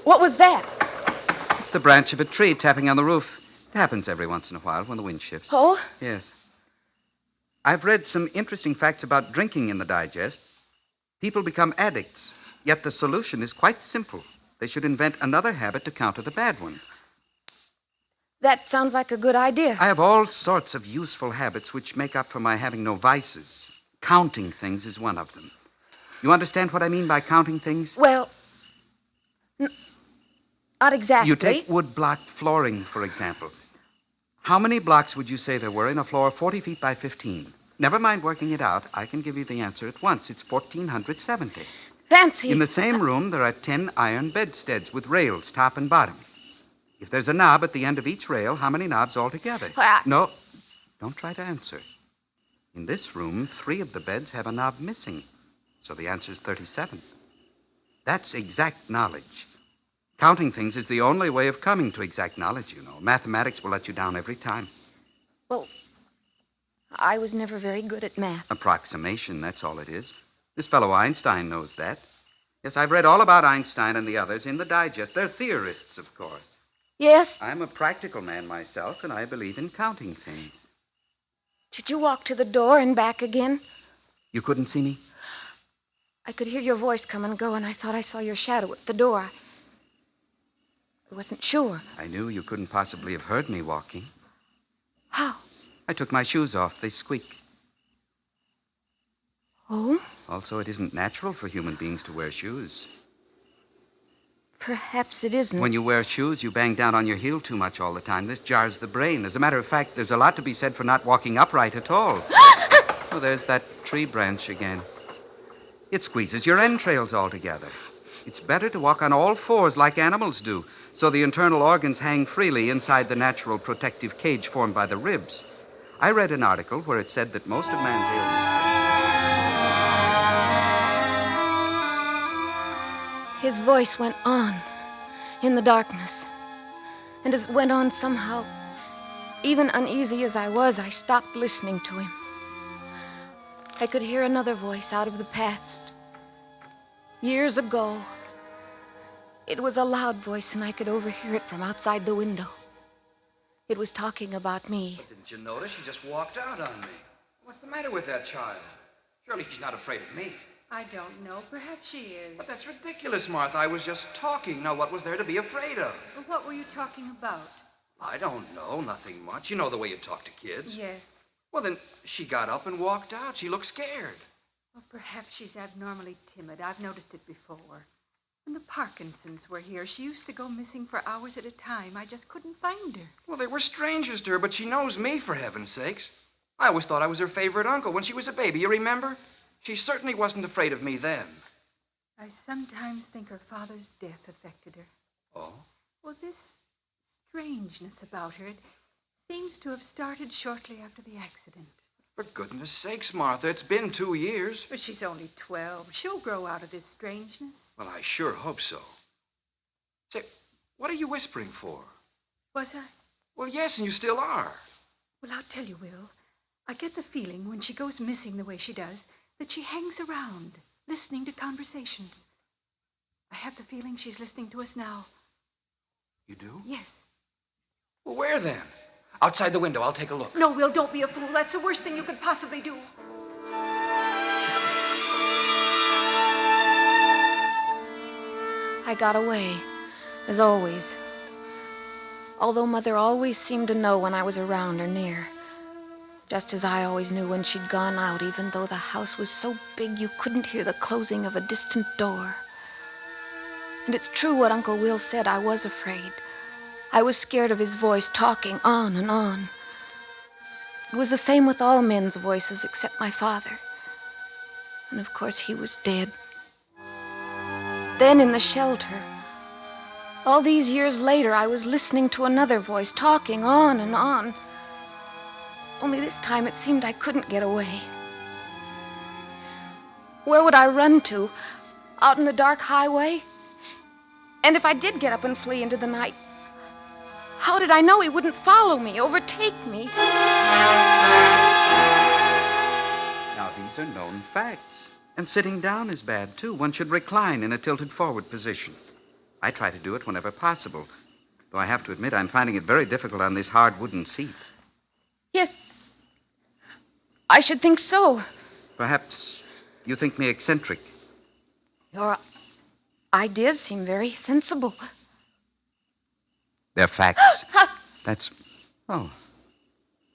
Q: What was that?
R: It's the branch of a tree tapping on the roof. It happens every once in a while when the wind shifts.
Q: Oh?
R: Yes. I've read some interesting facts about drinking in the Digest. People become addicts, yet the solution is quite simple. They should invent another habit to counter the bad one.
Q: That sounds like a good idea.
R: I have all sorts of useful habits which make up for my having no vices. Counting things is one of them. You understand what I mean by counting things?
Q: Well, not exactly.
R: You take wood block flooring, for example. How many blocks would you say there were in a floor 40 feet by 15? Never mind working it out. I can give you the answer at once. It's 1,470.
Q: Fancy.
R: In the same room, there are 10 iron bedsteads with rails, top and bottom. If there's a knob at the end of each rail, how many knobs altogether? No, don't try to answer. In this room, 3 of the beds have a knob missing. So the answer's 37. That's exact knowledge. Counting things is the only way of coming to exact knowledge, you know. Mathematics will let you down every time.
Q: Well, I was never very good at math.
R: Approximation, that's all it is. This fellow Einstein knows that. Yes, I've read all about Einstein and the others in the digest. They're theorists, of course.
Q: Yes?
R: I'm a practical man myself, and I believe in counting things.
Q: Did you walk to the door and back again?
R: You couldn't see me?
Q: I could hear your voice come and go, and I thought I saw your shadow at the door. I wasn't sure.
R: I knew you couldn't possibly have heard me walking.
Q: How?
R: I took my shoes off. They squeak.
Q: Oh?
R: Also, it isn't natural for human beings to wear shoes.
Q: Perhaps it isn't.
R: When you wear shoes, you bang down on your heel too much all the time. This jars the brain. As a matter of fact, there's a lot to be said for not walking upright at all. Oh, there's that tree branch again. It squeezes your entrails all together. It's better to walk on all fours like animals do, so the internal organs hang freely inside the natural protective cage formed by the ribs. I read an article where it said that most of man's ailments...
Q: His voice went on in the darkness. And as it went on somehow, even uneasy as I was, I stopped listening to him. I could hear another voice out of the past. Years ago. It was a loud voice, and I could overhear it from outside the window. It was talking about me.
S: Didn't you notice? She just walked out on me. What's the matter with that child? Surely she's not afraid of me.
T: I don't know. Perhaps she is.
S: But that's ridiculous, Martha. I was just talking. Now, what was there to be afraid of?
T: Well, what were you talking about?
S: I don't know. Nothing much. You know the way you talk to kids.
T: Yes.
S: Well, then she got up and walked out. She looked scared.
T: Well, perhaps she's abnormally timid. I've noticed it before. When the Parkinsons were here, she used to go missing for hours at a time. I just couldn't find her.
S: Well, they were strangers to her, but she knows me, for heaven's sakes. I always thought I was her favorite uncle when she was a baby. You remember? She certainly wasn't afraid of me then.
T: I sometimes think her father's death affected her.
S: Oh?
T: Well, this strangeness about her, it seems to have started shortly after the accident.
S: For goodness sakes, Martha, it's been 2 years.
T: But she's only 12. She'll grow out of this strangeness.
S: Well, I sure hope so. Say, what are you whispering for?
T: Was I?
S: Well, yes, and you still are.
T: Well, I'll tell you, Will. I get the feeling when she goes missing the way she does that she hangs around, listening to conversations. I have the feeling she's listening to us now.
S: You do?
T: Yes.
S: Well, where then? Outside the window. I'll take a look.
T: No, Will, don't be a fool. That's the worst thing you could possibly do.
Q: I got away, as always. Although Mother always seemed to know when I was around or near. Just as I always knew when she'd gone out, even though the house was so big you couldn't hear the closing of a distant door. And it's true what Uncle Will said. I was afraid. I was scared of his voice talking on and on. It was the same with all men's voices except my father. And of course he was dead. Then in the shelter, all these years later, I was listening to another voice talking on and on. Only this time it seemed I couldn't get away. Where would I run to? Out in the dark highway? And if I did get up and flee into the night, how did I know he wouldn't follow me, overtake me?
R: Now, these are known facts. And sitting down is bad, too. One should recline in a tilted forward position. I try to do it whenever possible, though I have to admit I'm finding it very difficult on this hard wooden seat.
Q: Yes, I should think so.
R: Perhaps you think me eccentric.
Q: Your ideas seem very sensible.
R: They're facts. That's... Oh,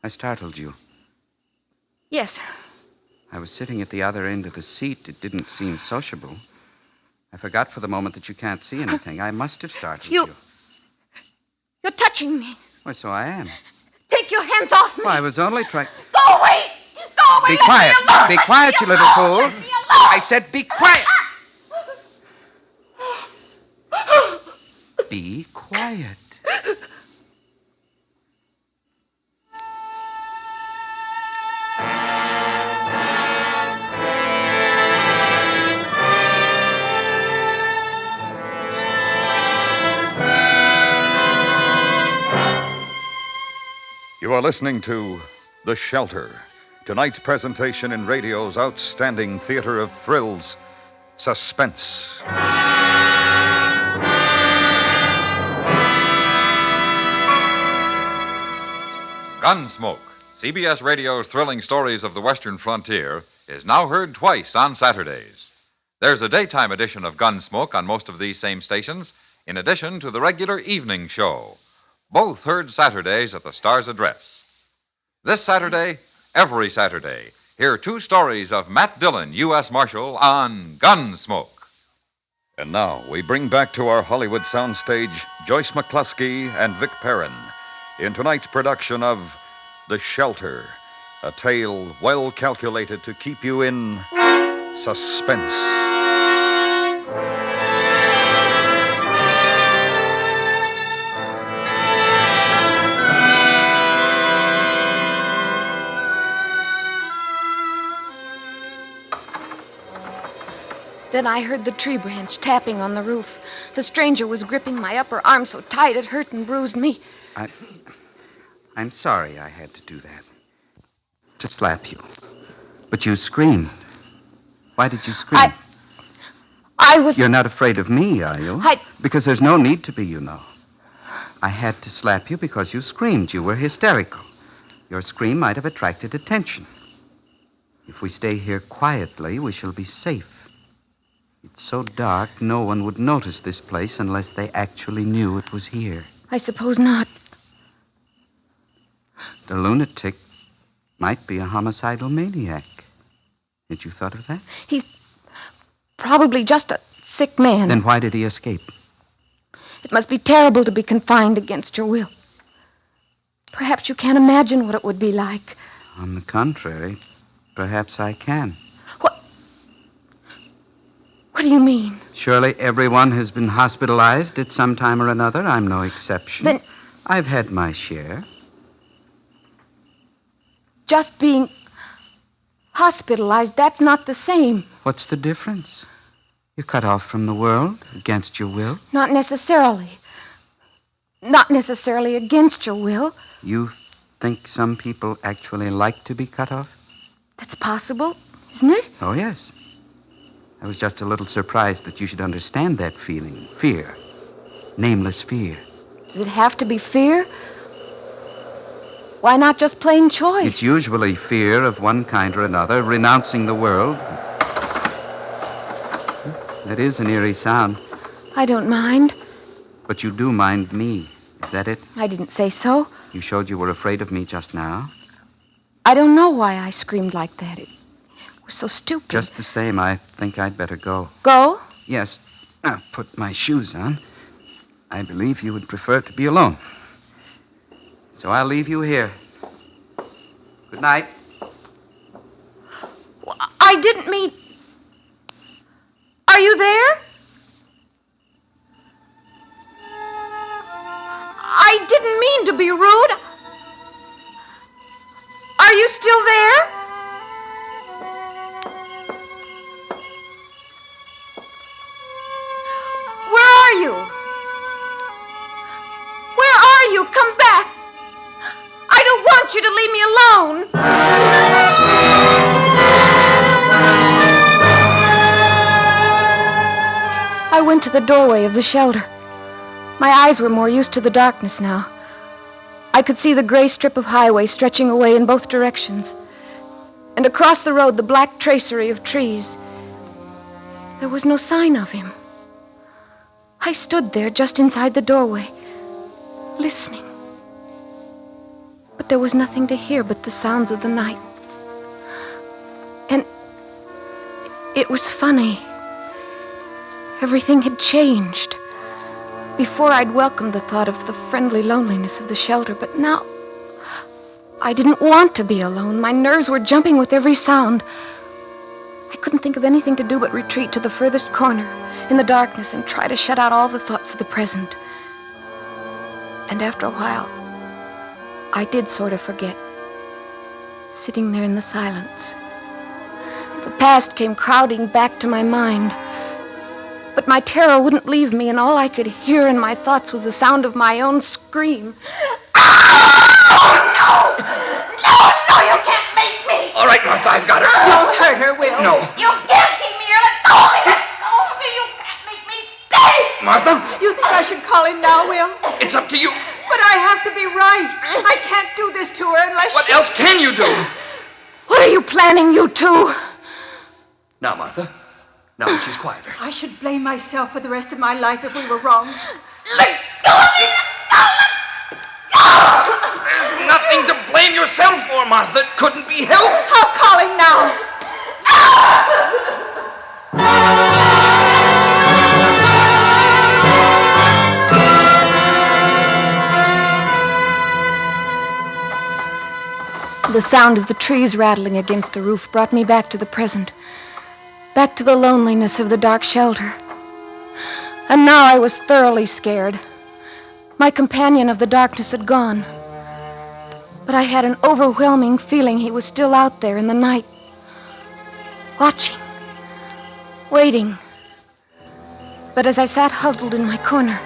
R: I startled you.
Q: Yes.
R: I was sitting at the other end of the seat. It didn't seem sociable. I forgot for the moment that you can't see anything. I must have startled you.
Q: You're touching me.
R: Why, so I am.
Q: Take your hands off me.
R: Well, I was only trying...
Q: Go away! Go away!
R: Be quiet. Be quiet, you little fool. I said be quiet. Be quiet.
B: You are listening to The Shelter, tonight's presentation in radio's outstanding theater of thrills, Suspense. Gunsmoke, CBS Radio's thrilling stories of the Western frontier, is now heard twice on Saturdays. There's a daytime edition of Gunsmoke on most of these same stations, in addition to the regular evening show. Both heard Saturdays at the Star's address. This Saturday, every Saturday, hear two stories of Matt Dillon, U.S. Marshal, on Gunsmoke. And now we bring back to our Hollywood soundstage Joyce McCluskey and Vic Perrin in tonight's production of The Shelter, a tale well calculated to keep you in suspense.
Q: Then I heard the tree branch tapping on the roof. The stranger was gripping my upper arm so tight it hurt and bruised me.
R: I'm sorry I had to do that. To slap you. But you screamed. Why did you scream?
Q: I was...
R: You're not afraid of me, are you? Because there's no need to be, you know. I had to slap you because you screamed. You were hysterical. Your scream might have attracted attention. If we stay here quietly, we shall be safe. It's so dark, no one would notice this place unless they actually knew it was here.
Q: I suppose not.
R: The lunatic might be a homicidal maniac. Had you thought of that?
Q: He's probably just a sick man.
R: Then why did he escape?
Q: It must be terrible to be confined against your will. Perhaps you can't imagine what it would be like.
R: On the contrary, perhaps I can.
Q: What do you mean?
R: Surely everyone has been hospitalized at some time or another. I'm no exception.
Q: Then...
R: I've had my share.
Q: Just being hospitalized, that's not the same.
R: What's the difference? You're cut off from the world against your will.
Q: Not necessarily. Not necessarily against your will.
R: You think some people actually like to be cut off?
Q: That's possible, isn't it?
R: Oh, yes. I was just a little surprised that you should understand that feeling. Fear. Nameless fear.
Q: Does it have to be fear? Why not just plain choice?
R: It's usually fear of one kind or another, renouncing the world. That is an eerie sound.
Q: I don't mind.
R: But you do mind me. Is that it?
Q: I didn't say so.
R: You showed you were afraid of me just now.
Q: I don't know why I screamed like that. It was so stupid.
R: Just the same, I think I'd better go.
Q: Go?
R: Yes. I'll put my shoes on. I believe you would prefer to be alone. So I'll leave you here. Good night.
Q: I didn't mean... Are you there? I didn't mean to be rude. Are you still there? Where are you? Where are you? Come back. I don't want you to leave me alone. I went to the doorway of the shelter. My eyes were more used to the darkness now. I could see the gray strip of highway stretching away in both directions. And across the road, the black tracery of trees. There was no sign of him. I stood there just inside the doorway, listening. But there was nothing to hear but the sounds of the night. And it was funny. Everything had changed. Before I'd welcomed the thought of the friendly loneliness of the shelter, but now I didn't want to be alone. My nerves were jumping with every sound. I couldn't think of anything to do but retreat to the furthest corner in the darkness and try to shut out all the thoughts of the present. And after a while, I did sort of forget, sitting there in the silence. The past came crowding back to my mind. But my terror wouldn't leave me, and all I could hear in my thoughts was the sound of my own scream. Oh, no! No, you can't make me!
S: All right, Martha, I've got her.
T: Don't hurt her, Will.
S: No.
C: You can't keep me here. Let go of me.
S: Martha?
T: You think I should call him now, Will?
S: It's up to you.
T: But I have to be right. I can't do this to her unless
S: What else can you do?
Q: What are you planning, you two?
S: Now, Martha. Now that she's quieter.
T: I should blame myself for the rest of my life if we were wrong.
S: Let go of me! There's nothing to blame yourself for, Martha. It couldn't be helped.
T: I'll call him now.
Q: The sound of the trees rattling against the roof brought me back to the present, back to the loneliness of the dark shelter. And now I was thoroughly scared. My companion of the darkness had gone, but I had an overwhelming feeling he was still out there in the night, watching, waiting. But as I sat huddled in my corner,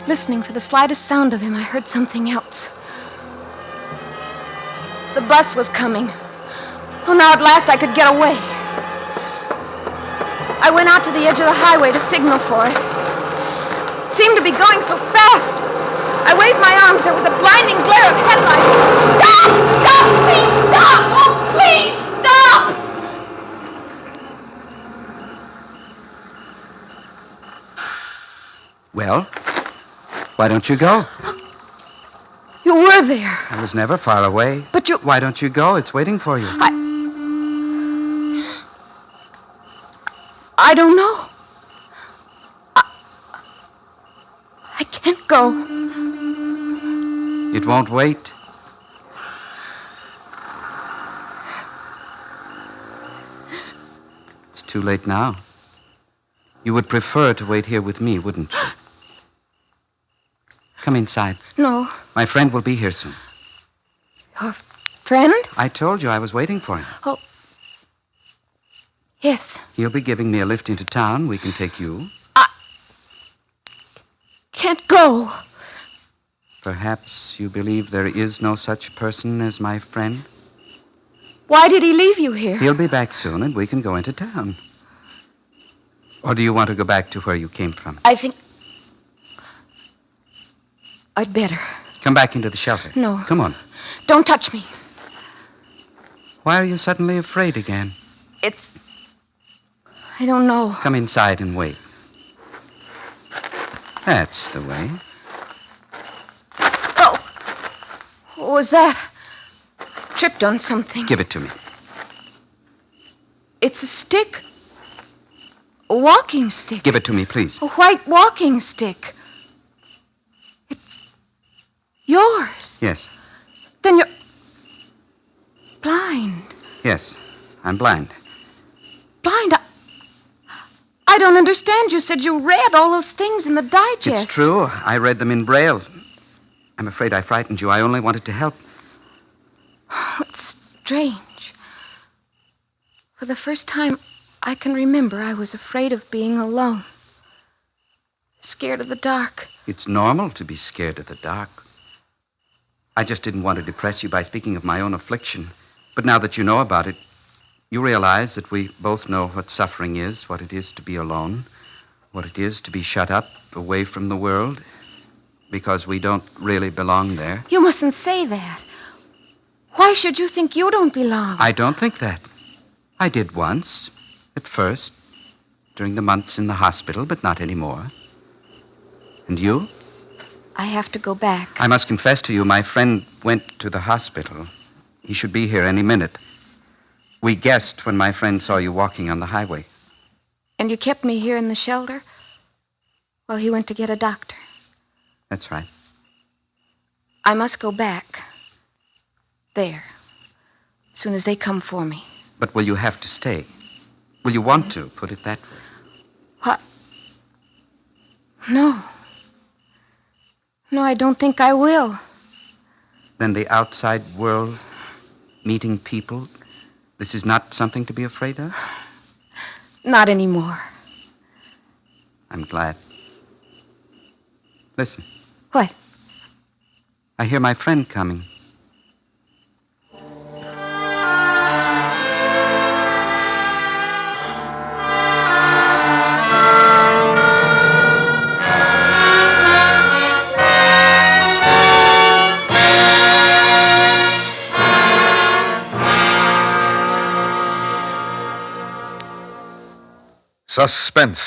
Q: listening for the slightest sound of him, I heard something else. The bus was coming. Oh, now at last I could get away. I went out to the edge of the highway to signal for it. It seemed to be going so fast. I waved my arms. There was a blinding glare of headlights. Stop! Stop! Please stop! Oh, please stop!
R: Well, why don't you go?
Q: You were there.
R: I was never far away.
Q: But you...
R: Why don't you go? It's waiting for you.
Q: I don't know. I can't go.
R: It won't wait. It's too late now. You would prefer to wait here with me, wouldn't you? Come inside.
Q: No.
R: My friend will be here soon.
Q: Your friend?
R: I told you I was waiting for him.
Q: Oh. Yes.
R: He'll be giving me a lift into town. We can take you.
Q: I can't go.
R: Perhaps you believe there is no such person as my friend?
Q: Why did he leave you here?
R: He'll be back soon, and we can go into town. Or do you want to go back to where you came from?
Q: I think I'd better.
R: Come back into the shelter.
Q: No.
R: Come on.
Q: Don't touch me.
R: Why are you suddenly afraid again?
Q: I don't know.
R: Come inside and wait. That's the way.
Q: Oh. What was that? Tripped on something.
R: Give it to me.
Q: It's a stick. A walking stick.
R: Give it to me, please.
Q: A white walking stick. It's yours.
R: Yes.
Q: Then you're blind.
R: Yes, I'm blind.
Q: Blind? I don't understand. You said you read all those things in the digest.
R: It's true. I read them in Braille. I'm afraid I frightened you. I only wanted to help.
Q: Oh, it's strange. For the first time I can remember, I was afraid of being alone. Scared of the dark.
R: It's normal to be scared of the dark. I just didn't want to depress you by speaking of my own affliction. But now that you know about it, you realize that we both know what suffering is, what it is to be alone, what it is to be shut up away from the world, because we don't really belong there.
Q: You mustn't say that. Why should you think you don't belong?
R: I don't think that. I did once, at first, during the months in the hospital, but not anymore. And you?
Q: I have to go back.
R: I must confess to you, my friend went to the hospital. He should be here any minute. We guessed when my friend saw you walking on the highway.
Q: And you kept me here in the shelter while he went to get a doctor.
R: That's right.
Q: I must go back. There. As soon as they come for me.
R: But will you have to stay? Will you want to, put it that way?
Q: What? No. No, I don't think I will.
R: Then the outside world, meeting people, this is not something to be afraid of?
Q: Not anymore.
R: I'm glad. Listen.
Q: What?
R: I hear my friend coming.
B: Suspense,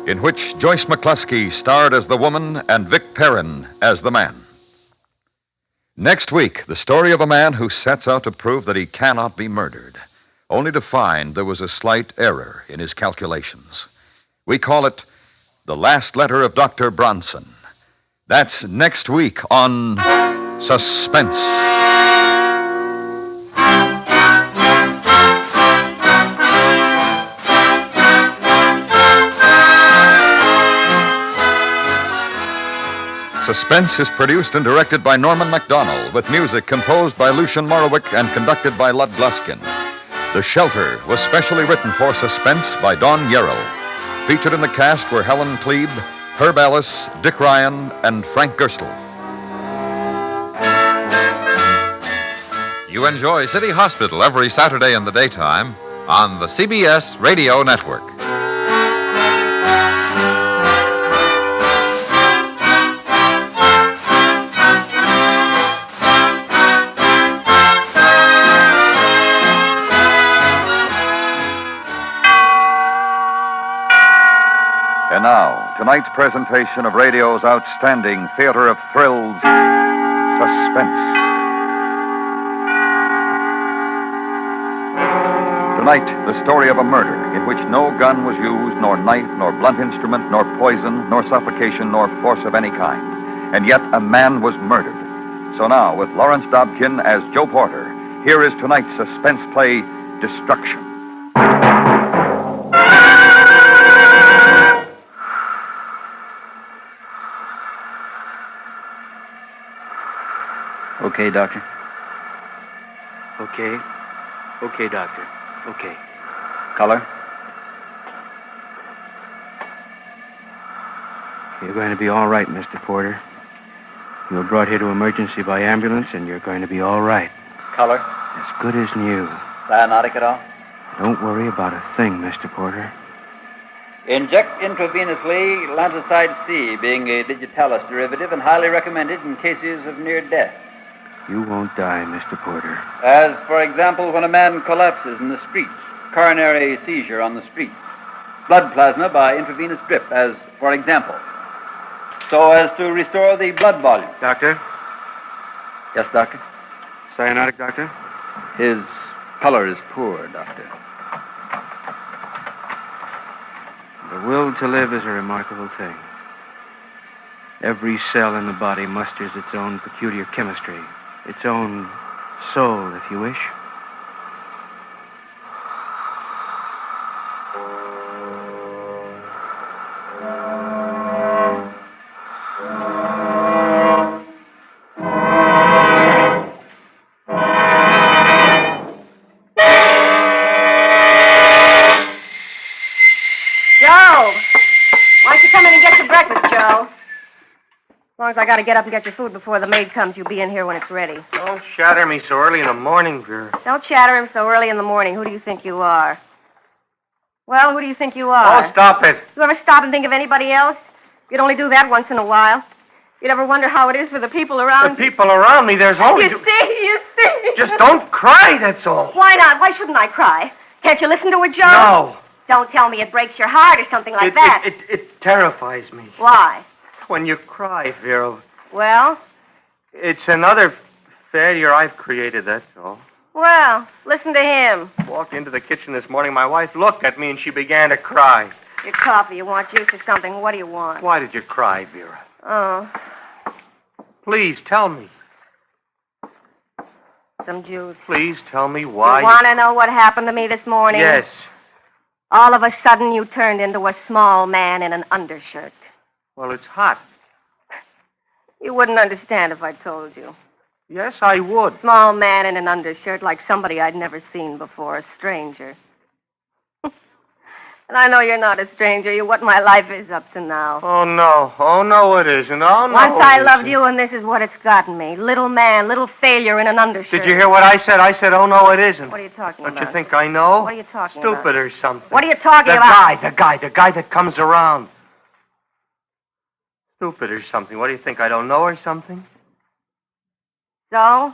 B: in which Joyce McCluskey starred as the woman and Vic Perrin as the man. Next week, the story of a man who sets out to prove that he cannot be murdered, only to find there was a slight error in his calculations. We call it The Last Letter of Dr. Bronson. That's next week on Suspense. Suspense is produced and directed by Norman MacDonald, with music composed by Lucian Morowick and conducted by Lud Gluskin. The Shelter was specially written for Suspense by Don Yarrow. Featured in the cast were Helen Klebe, Herb Ellis, Dick Ryan, and Frank Gerstle.
U: You enjoy City Hospital every Saturday in the daytime on the CBS Radio Network.
B: And now, tonight's presentation of radio's outstanding theater of thrills, Suspense. Tonight, the story of a murder in which no gun was used, nor knife, nor blunt instrument, nor poison, nor suffocation, nor force of any kind. And yet a man was murdered. So now, with Lawrence Dobkin as Joe Porter, here is tonight's suspense play, Destruction.
V: Okay, Doctor. Okay. Okay, Doctor. Okay. Color? You're going to be all right, Mr. Porter. You were brought here to emergency by ambulance, and you're going to be all right.
M: Color?
V: As good as new.
M: Cyanotic at all?
V: Don't worry about a thing, Mr. Porter.
M: Inject intravenously lanticide C, being a digitalis derivative and highly recommended in cases of near death.
V: You won't die, Mr. Porter.
M: As, for example, when a man collapses in the streets, coronary seizure on the streets. Blood plasma by intravenous drip, as, for example. So as to restore the blood volume.
V: Doctor?
M: Yes, Doctor?
V: Cyanotic, Doctor?
M: His color is poor, Doctor.
V: The will to live is a remarkable thing. Every cell in the body musters its own peculiar chemistry, its own soul, if you wish.
J: Joe! Why don't you come in and get your breakfast, Joe? As long as I gotta get up and get your food before the maid comes, you'll be in here when it's ready.
W: Don't shatter me so early in the morning, Vera.
J: Don't chatter him so early in the morning. Who do you think you are? Well, who do you think you are?
W: Oh, stop it.
J: You ever stop and think of anybody else? You'd only do that once in a while. You'd ever wonder how it is for the people around
W: The people around me, there's only...
J: You see?
W: Just don't cry, that's all.
J: Why not? Why shouldn't I cry? Can't you listen to it, Joe?
W: No.
J: Don't tell me it breaks your heart or something like that.
W: It terrifies me.
J: Why?
W: When you cry, Vera.
J: Well?
W: It's another failure I've created, that's all.
J: Well, listen to him.
W: Walked into the kitchen this morning, my wife looked at me and she began to cry.
J: Your coffee, you want juice or something? What do you want?
W: Why did you cry, Vera?
J: Oh,
W: Please, tell me.
J: some juice.
W: Please tell me why.
J: You want to know what happened to me this morning?
W: Yes.
J: All of a sudden, you turned into a small man in an undershirt.
W: Well, it's hot.
J: You wouldn't understand if I told you.
W: Yes, I would.
J: Small man in an undershirt like somebody I'd never seen before, a stranger. And I know you're not a stranger. You're what my life is up to now.
W: Oh, no. Oh, no, it isn't. Oh, no,
J: Once I
W: it
J: loved
W: isn't.
J: you, and this is what it's gotten me. Little man, little failure in an undershirt.
W: Did you hear what I said? I said, oh, no, it isn't.
J: What are you talking
W: Don't
J: about?
W: you think I know?
J: What are you talking
W: Stupid
J: about?
W: or something.
J: What are you talking
W: the
J: about?
W: The guy that comes around. Stupid or something. What do you think? I don't know or something?
J: So?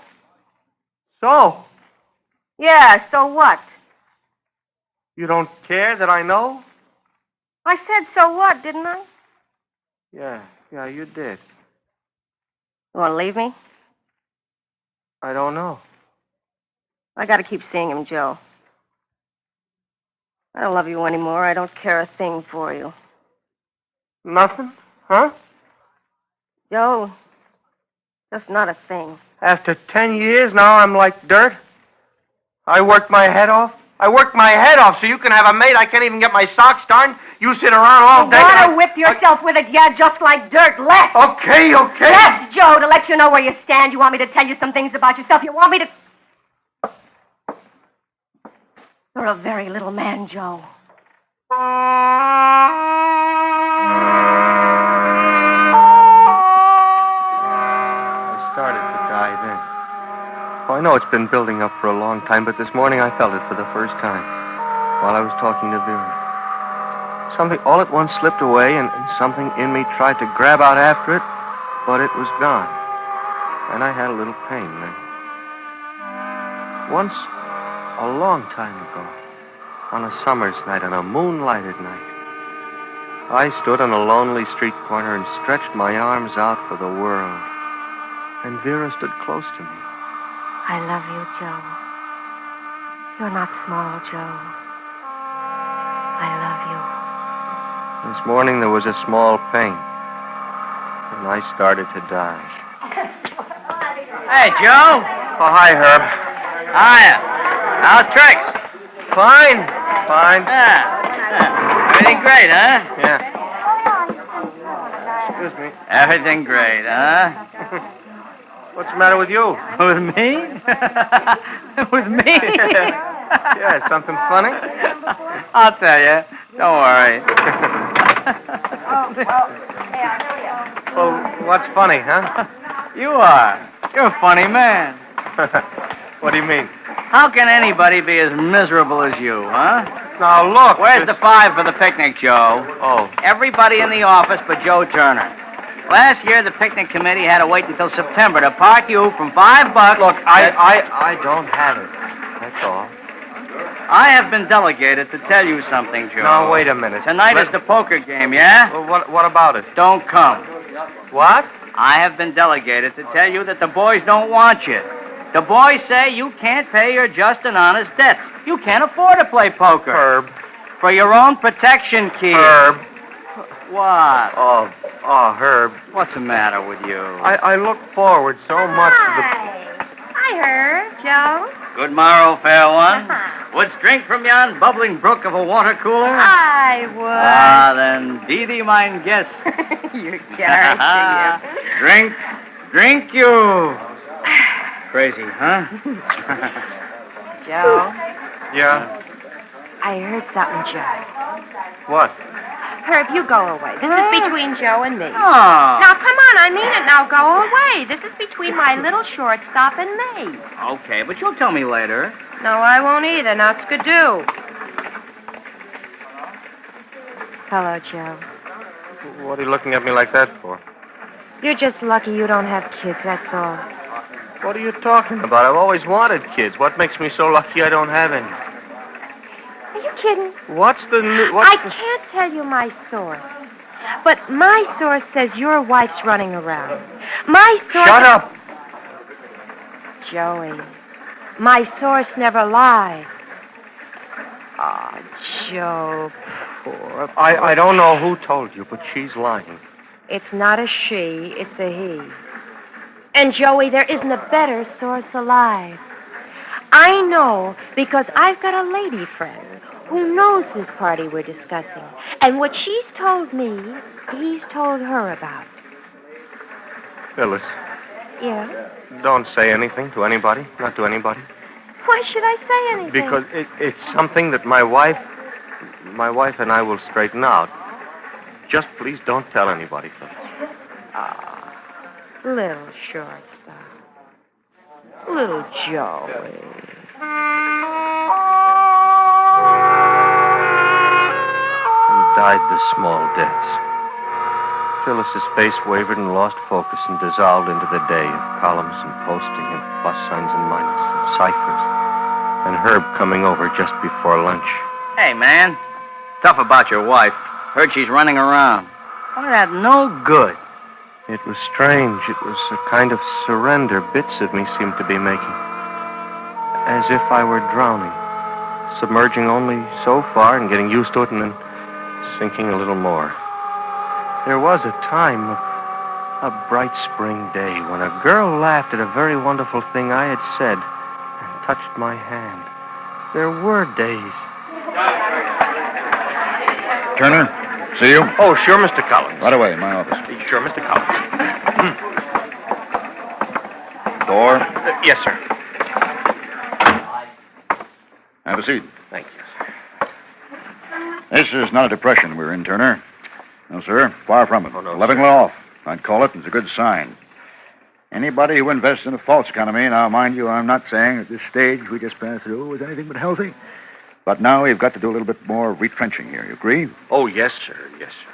W: So?
J: Yeah, so what?
W: You don't care that I know?
J: I said so what, didn't I?
W: Yeah, you did.
J: You want to leave me?
W: I don't know.
J: I got to keep seeing him, Joe. I don't love you anymore. I don't care a thing for you.
W: Nothing? Huh?
J: Joe, just not a thing.
W: After 10 years, now I'm like dirt? I worked my head off? I worked my head off so you can have a mate. I can't even get my socks darned. You sit around all day.
J: You want to whip yourself with it, yeah, just like dirt. Less.
W: Okay.
J: Yes, Joe, to let you know where you stand. You want me to tell you some things about yourself. You want me to... You're a very little man, Joe.
W: I started to die then. Oh, I know it's been building up for a long time, but this morning I felt it for the first time while I was talking to Vera. Something all at once slipped away, and something in me tried to grab out after it, but it was gone. And I had a little pain then. Once, a long time ago, on a summer's night, on a moonlighted night, I stood on a lonely street corner and stretched my arms out for the world. And Vera stood close to me.
J: I love you, Joe. You're not small, Joe. I love you.
W: This morning there was a small pain, and I started to die.
A: Hey, Joe.
W: Oh, hi, Herb.
A: Hiya. How's tricks?
W: Fine.
A: Yeah. Everything great, huh?
W: Yeah. Excuse me.
A: Everything great, huh?
W: What's the matter with you?
A: With me? With me?
W: Yeah, something funny?
A: I'll tell you. Don't worry.
W: Well, what's funny, huh?
A: You are. You're a funny man.
W: What do you mean?
A: How can anybody be as miserable as you, huh?
W: Now, look.
A: Where's the $5 for the picnic, Joe?
W: Oh.
A: Everybody in the office but Joe Turner. Last year, the picnic committee had to wait until September to park you from $5.
W: Look, I don't have it. That's all.
A: I have been delegated to tell you something, Joe.
W: Now, wait a minute.
A: Tonight is the poker game, yeah?
W: Well, what about it?
A: Don't come.
W: What?
A: I have been delegated to tell you that the boys don't want you. The boys say you can't pay your just and honest debts. You can't afford to play poker.
W: Herb.
A: For your own protection, kid.
W: Herb.
A: What?
W: Oh, Herb.
A: What's the matter with you?
W: I look forward so much to the...
J: Hi, Herb. Joe?
A: Good morrow, fair one. Wouldst drink from yon bubbling brook of a water cooler?
J: I would.
A: Ah, then be thee mine guest.
J: You're charity, you.
A: Drink you. Crazy, huh?
J: Joe?
W: Yeah?
J: I heard something, Joe.
W: What?
J: Herb, you go away. This is between Joe and me.
A: Oh.
J: Now, come on, I mean it. Now, go away. This is between my little shortstop and me.
A: Okay, but you'll tell me later.
J: No, I won't either. Now, skidoo. Hello, Joe.
W: What are you looking at me like that for?
J: You're just lucky you don't have kids, that's all.
W: What are you talking about? I've always wanted kids. What makes me so lucky I don't have any?
J: Are you kidding?
W: What's the new...
J: I can't tell you my source. But my source says your wife's running around. My source...
W: Shut up!
J: Joey, my source never lies. Oh, Joe, poor...
W: I don't know who told you, but she's lying.
J: It's not a she, it's a he. And, Joey, there isn't a better source alive. I know because I've got a lady friend who knows this party we're discussing. And what she's told me, he's told her about.
W: Phyllis.
J: Yeah?
W: Don't say anything to anybody. Not to anybody.
J: Why should I say anything?
W: Because it's something that my wife and I will straighten out. Just please don't tell anybody, Phyllis.
J: Little shortstop. Little Joey.
W: And died the small debts. Phyllis's face wavered and lost focus and dissolved into the day of columns and posting and plus signs and minus and ciphers. And Herb coming over just before lunch.
A: Hey, man. Tough about your wife. Heard she's running around. Why, that no good.
W: It was strange. It was a kind of surrender bits of me seemed to be making. As if I were drowning. Submerging only so far and getting used to it and then sinking a little more. There was a time, a bright spring day, when a girl laughed at a very wonderful thing I had said and touched my hand. There were days.
B: Turner, see you?
W: Oh, sure, Mr. Collins.
B: Right away, in my office.
W: Sure, Mr. Collins.
B: Door?
W: Yes, sir.
B: Have a seat.
W: Thank you, sir.
B: This is not a depression we're in, Turner. No, sir. Far from it.
W: Oh, no,
B: Leveling
W: sir.
B: off, I'd call it. It's a good sign. Anybody who invests in a false economy, now, mind you, I'm not saying at this stage we just passed through is anything but healthy. But now we've got to do a little bit more retrenching here. You agree?
W: Oh, yes, sir. Yes, sir.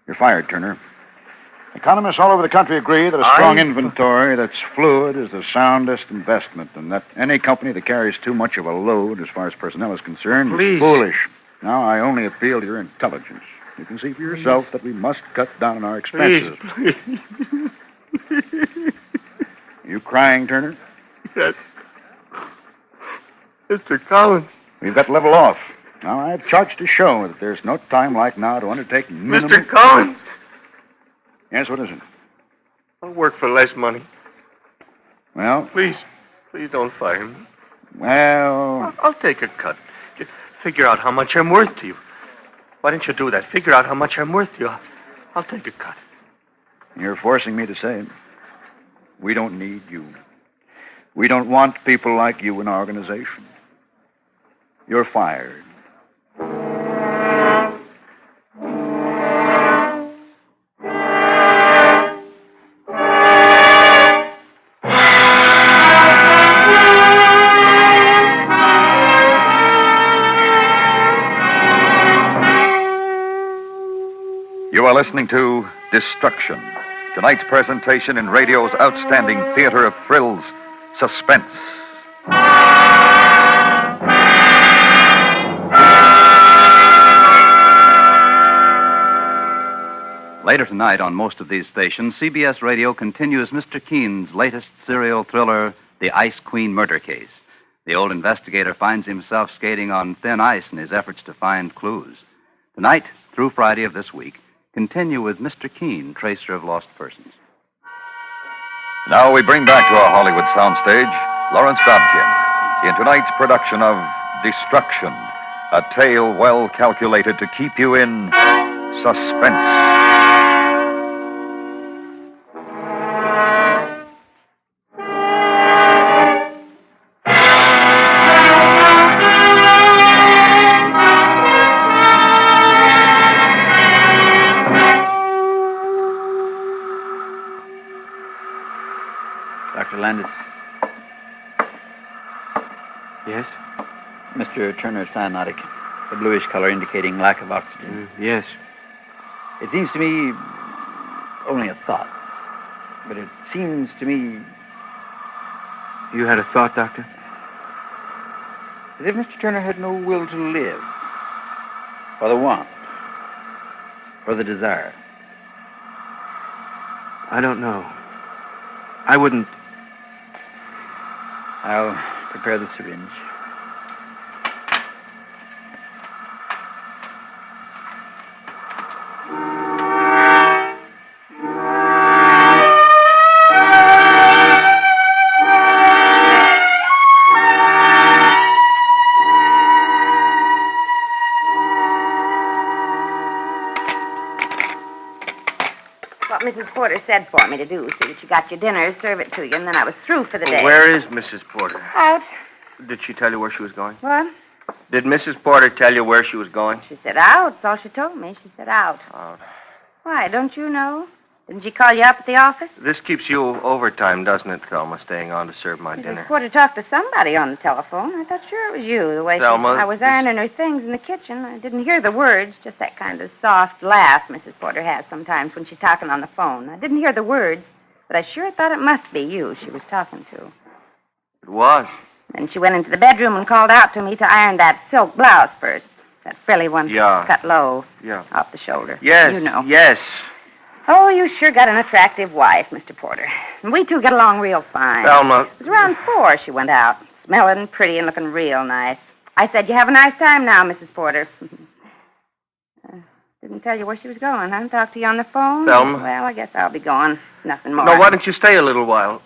B: You're fired, Turner. Economists all over the country agree that a strong inventory that's fluid is the soundest investment, and that any company that carries too much of a load as far as personnel is concerned is foolish. Now, I only appeal to your intelligence. You can see for yourself that we must cut down on our expenses.
W: Please.
B: You crying, Turner?
W: Yes. Mr. Collins.
B: We've got to level off. Now, I've charged to show that there's no time like now to undertake minimum...
W: Mr. Collins.
B: Yes, what is it?
W: I'll work for less money.
B: Well?
W: Please don't fire me.
B: Well...
W: I'll take a cut. Just figure out how much I'm worth to you. Why don't you do that? Figure out how much I'm worth to you. I'll take a cut.
B: You're forcing me to say it. We don't need you. We don't want people like you in our organization. You're fired. You are listening to Destruction, tonight's presentation in radio's outstanding theater of thrills, Suspense.
D: Later tonight on most of these stations, CBS Radio continues Mr. Keene's latest serial thriller, The Ice Queen Murder Case. The old investigator finds himself skating on thin ice in his efforts to find clues. Tonight, through Friday of this week, continue with Mr. Keene, tracer of lost persons.
B: Now we bring back to our Hollywood soundstage Lawrence Dobkin in tonight's production of Destruction, a tale well calculated to keep you in suspense.
M: Dr. Landis.
V: Yes?
M: Mr. Turner's cyanotic, a bluish color indicating lack of oxygen.
V: Yes.
M: It seems to me only a thought, but it seems to me...
V: You had a thought, Doctor?
M: As if Mr. Turner had no will to live, or the want, or the desire.
V: I don't know. I wouldn't...
M: I'll prepare the syringe.
J: Mrs. Porter said for me to do, so that you got your dinner, serve it to you, and then I was through for the day.
W: Where is Mrs. Porter?
J: Out.
W: Did she tell you where she was going?
J: What?
W: Did Mrs. Porter tell you where she was going?
J: She said out. That's all she told me. She said out.
W: Out.
J: Why, don't you know? Didn't she call you up at the office?
W: This keeps you overtime, doesn't it, Thelma, staying on to serve my
J: Mrs.
W: dinner?
J: Porter talked to somebody on the telephone. I thought sure it was you, the way
W: Thelma,
J: I was ironing her things in the kitchen. I didn't hear the words, just that kind of soft laugh Mrs. Porter has sometimes when she's talking on the phone. I didn't hear the words, but I sure thought it must be you she was talking to.
W: It was.
J: Then she went into the bedroom and called out to me to iron that silk blouse first.
F: That frilly one.
W: Yeah.
F: Cut low.
W: Yeah.
F: Off the shoulder.
W: Yes.
F: You know.
W: Yes.
F: Oh, you sure got an attractive wife, Mr. Porter. And we two get along real fine.
W: Thelma.
F: It was around 4 she went out. Smelling pretty and looking real nice. I said, you have a nice time now, Mrs. Porter. Didn't tell you where she was going, huh? Talk to you on the phone?
W: Thelma.
F: Well, I guess I'll be going. Nothing more.
W: No, why don't you stay a little while?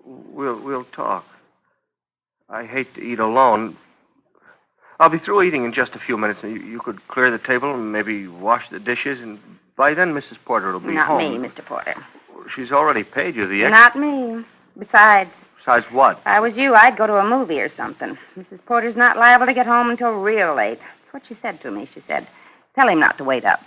W: We'll talk. I hate to eat alone. I'll be through eating in just a few minutes. You could clear the table and maybe wash the dishes, and by then Mrs. Porter will be
F: Not
W: home.
F: me, Mr. Porter.
W: She's already paid you the
F: Not me. Besides,
W: what?
F: if I was you, I'd go to a movie or something. Mrs. Porter's not liable to get home until real late. That's what she said to me. She said, tell him not to wait up.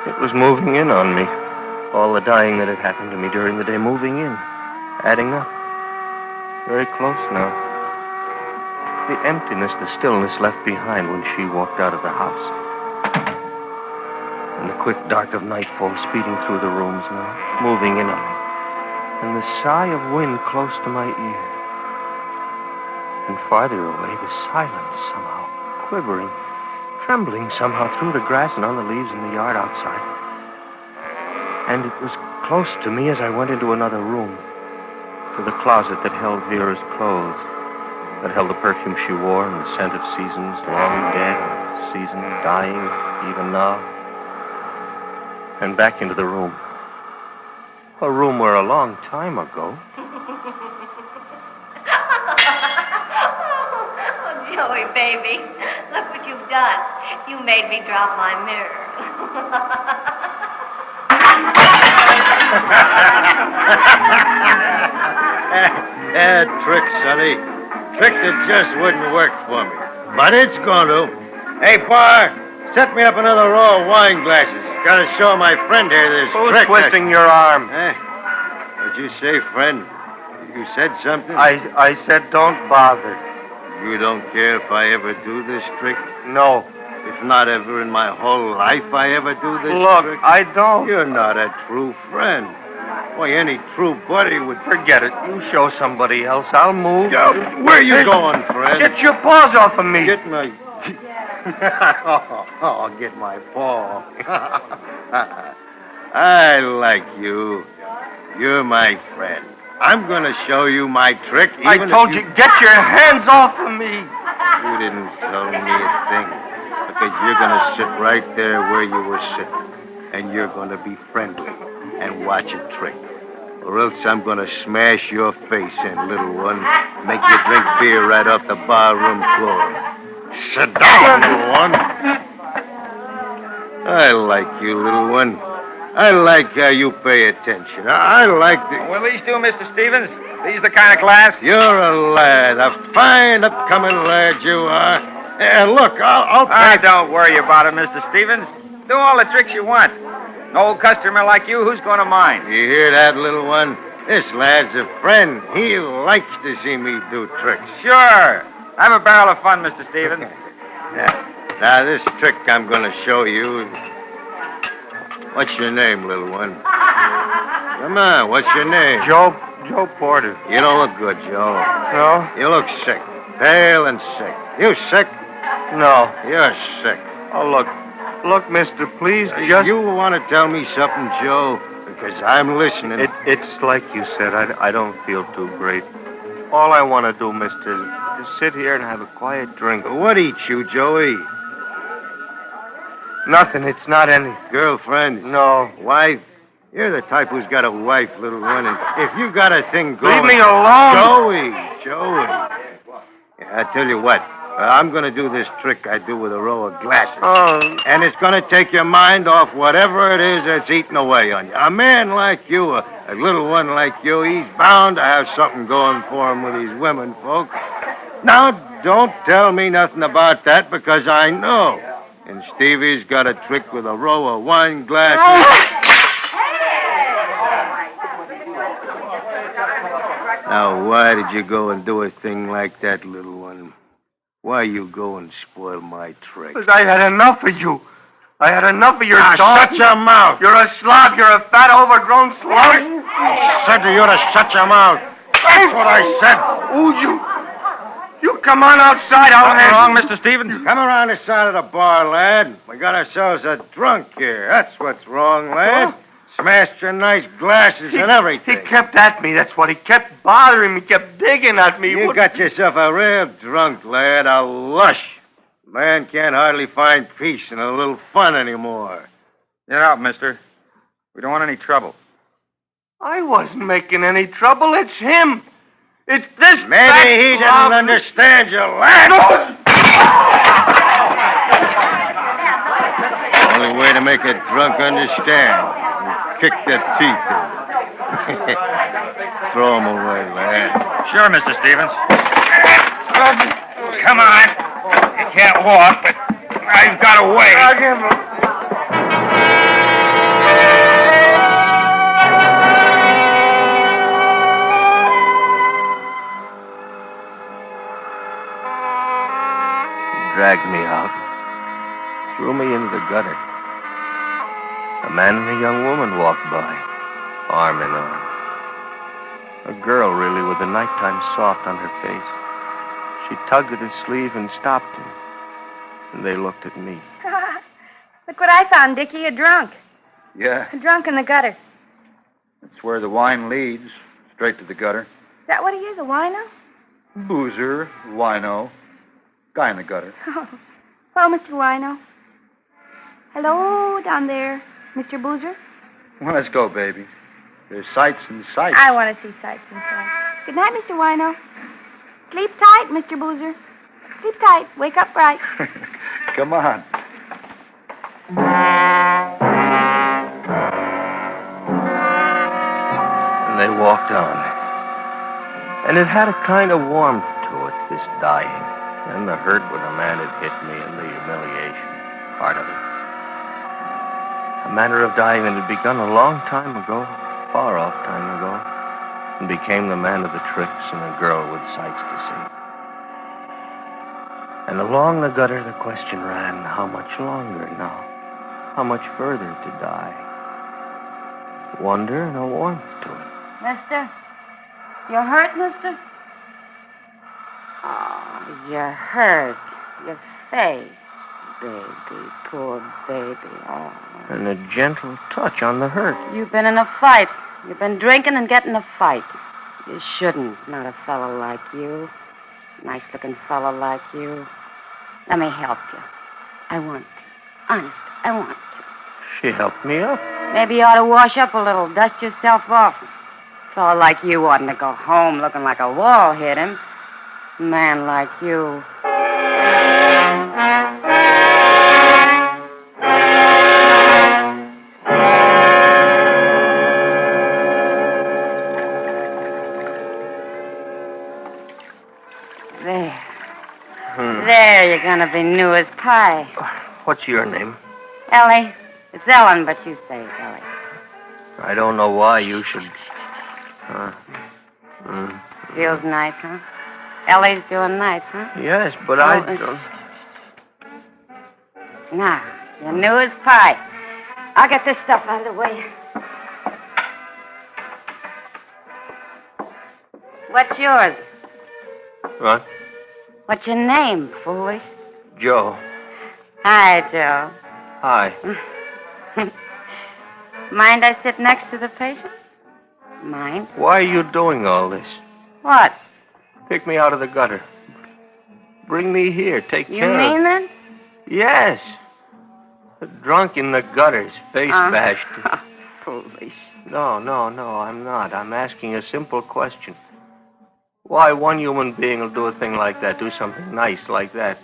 W: It was moving in on me. All the dying that had happened to me during the day moving in, adding up. Very close now. The emptiness, the stillness left behind when she walked out of the house. And the quick dark of nightfall speeding through the rooms now, moving in on me. And the sigh of wind close to my ear. And farther away, the silence somehow, quivering, trembling somehow through the grass and on the leaves in the yard outside. And it was close to me as I went into another room, to the closet that held Vera's clothes, that held the perfume she wore and the scent of seasons long dead and seasons dying even now. And back into the room. A room where a long time ago...
I: Oh, Joey, baby, look what you've done. You made me drop my mirror.
N: Trick, Sonny. Trick that just wouldn't work for me. But it's going to. Hey, Bar, set me up another row of wine glasses. Gotta show my friend here this
W: Who's
N: trick.
W: twisting your arm?
N: What'd you say, friend? You said something?
W: I said don't bother.
N: You don't care if I ever do this trick?
W: No.
N: If not ever in my whole life I ever do this
W: Look,
N: trick?
W: I don't.
N: You're not a true friend. Why, any true buddy would...
W: Forget it. You show somebody else. I'll move.
N: Where are you going, friend?
W: Get your paws off of me.
N: Get my... get my paw. I like you. You're my friend. I'm going to show you my trick.
W: I told you, get your hands off of me.
N: You didn't tell me a thing. Because you're going to sit right there where you were sitting. And you're going to be friendly and watch a trick. Or else I'm going to smash your face in, little one. Make you drink beer right off the barroom floor. Sit down, little one. I like you, little one. I like how you pay attention. I like the...
X: Well, these two, Mr. Stevens, these the kind of class?
N: You're a lad, a fine upcoming lad you are. Look, I'll pay...
X: Don't worry about it, Mr. Stevens. Do all the tricks you want. An old customer like you, who's going to mind?
N: You hear that, little one? This lad's a friend. He likes to see me do tricks.
X: Sure. Have a barrel of fun, Mr. Stevens.
N: Now, this trick I'm going to show you... What's your name, little one? Come on, what's your name?
W: Joe Porter.
N: You don't look good, Joe.
W: No?
N: You look sick. Pale and sick. You sick?
W: No.
N: You're sick.
W: Oh, look, mister, please, just...
N: You want to tell me something, Joe? Because I'm listening.
W: It's like you said. I don't feel too great. All I want to do, mister, is sit here and have a quiet drink.
N: What eats you, Joey?
W: Nothing. It's not any...
N: Girlfriend?
W: No.
N: Wife? You're the type who's got a wife, little one, and if you got a thing going...
W: Leave me alone!
N: Joey. Yeah, I tell you what. I'm going to do this trick I do with a row of glasses.
W: Oh.
N: And it's going to take your mind off whatever it is that's eating away on you. A man like you, a little one like you, he's bound to have something going for him with these women folk. Now, don't tell me nothing about that, because I know. And Stevie's got a trick with a row of wine glasses. Now, why did you go and do a thing like that, little one? Why you go and spoil my trick?
W: Because I had enough of you. I had enough of your
N: Now,
W: dog.
N: shut your mouth.
W: You're a slob. You're a fat, overgrown slob.
N: I said to you to shut your mouth. That's what I said.
W: Oh, you come on outside. I'll
N: What's
W: hand
N: wrong,
W: you.
N: Mr. Stevens? Come around the side of the bar, lad. We got ourselves a drunk here. That's what's wrong, lad. Smashed your nice glasses and everything.
W: He kept at me. That's what he kept bothering me. Kept digging at me.
N: You got yourself a real drunk, lad. A lush. Man can't hardly find peace and a little fun anymore.
X: Get out, mister. We don't want any trouble.
W: I wasn't making any trouble. It's him. It's this.
N: Maybe he didn't understand you, lad. Only way to make a drunk understand. Kick their teeth in. Throw him away, lad.
X: Sure, Mr. Stevens. Come on. You can't walk, but I've got a way.
W: Dragged me out, threw me into the gutter. A man and a young woman walked by, arm in arm. A girl, really, with the nighttime soft on her face. She tugged at his sleeve and stopped him, and they looked at me.
F: Look what I found, Dickie, a drunk.
X: Yeah,
F: A drunk in the gutter. Is
X: that's where the wine leads, straight to the gutter.
F: that what he is, a wino?
X: Boozer, wino, guy in the gutter.
F: Oh. Hello, Mr. Wino. Hello, down there, Mr. Boozer.
X: Well, let's go, baby. There's sights and sights.
F: I want to see sights and sights. Good night, Mr. Wino. Sleep tight, Mr. Boozer. Sleep tight. Wake up bright.
X: Come on.
W: And they walked on. And it had a kind of warmth to it, this dying. And the hurt when a man had hit me and the humiliation, part of it. A manner of dying that had begun a long time ago, far off time ago, and became the man of the tricks and a girl with sights to see. And along the gutter the question ran, how much longer now? How much further to die? Wonder and a warmth to it.
F: Mister? You hurt, mister? Oh, you're hurt. Your face. Baby, poor baby. Oh.
W: And a gentle touch on the hurt.
F: You've been in a fight. You've been drinking and getting a fight. You shouldn't, not a fellow like you. Nice-looking fellow like you. Let me help you. I want to. Honest, I want to.
W: She helped me up.
F: Maybe you ought to wash up a little, dust yourself off. A fellow like you oughtn't to go home looking like a wall hit him. A man like you. There. There, you're gonna be new as pie.
W: What's your name?
F: Ellie. It's Ellen, but you say it's Ellie.
W: I don't know why you should...
F: Feels nice, huh? Ellie's doing nice, huh?
W: Yes, but
F: Oh,
W: I don't...
F: Now, you're new as pie. I'll get this stuff out of the way. What's yours?
W: What?
F: What's your name, foolish?
W: Joe.
F: Hi, Joe.
W: Hi.
F: Mind I sit next to the patient? Mind?
W: Why are you doing all this?
F: What?
W: Pick me out of the gutter. Bring me here. Take
F: You
W: care
F: mean
W: of...
F: that?
W: Yes. Drunk in the gutters, face bashed.
F: Foolish.
W: No, I'm not. I'm asking a simple question. Why one human being will do a thing like that, do something nice like that,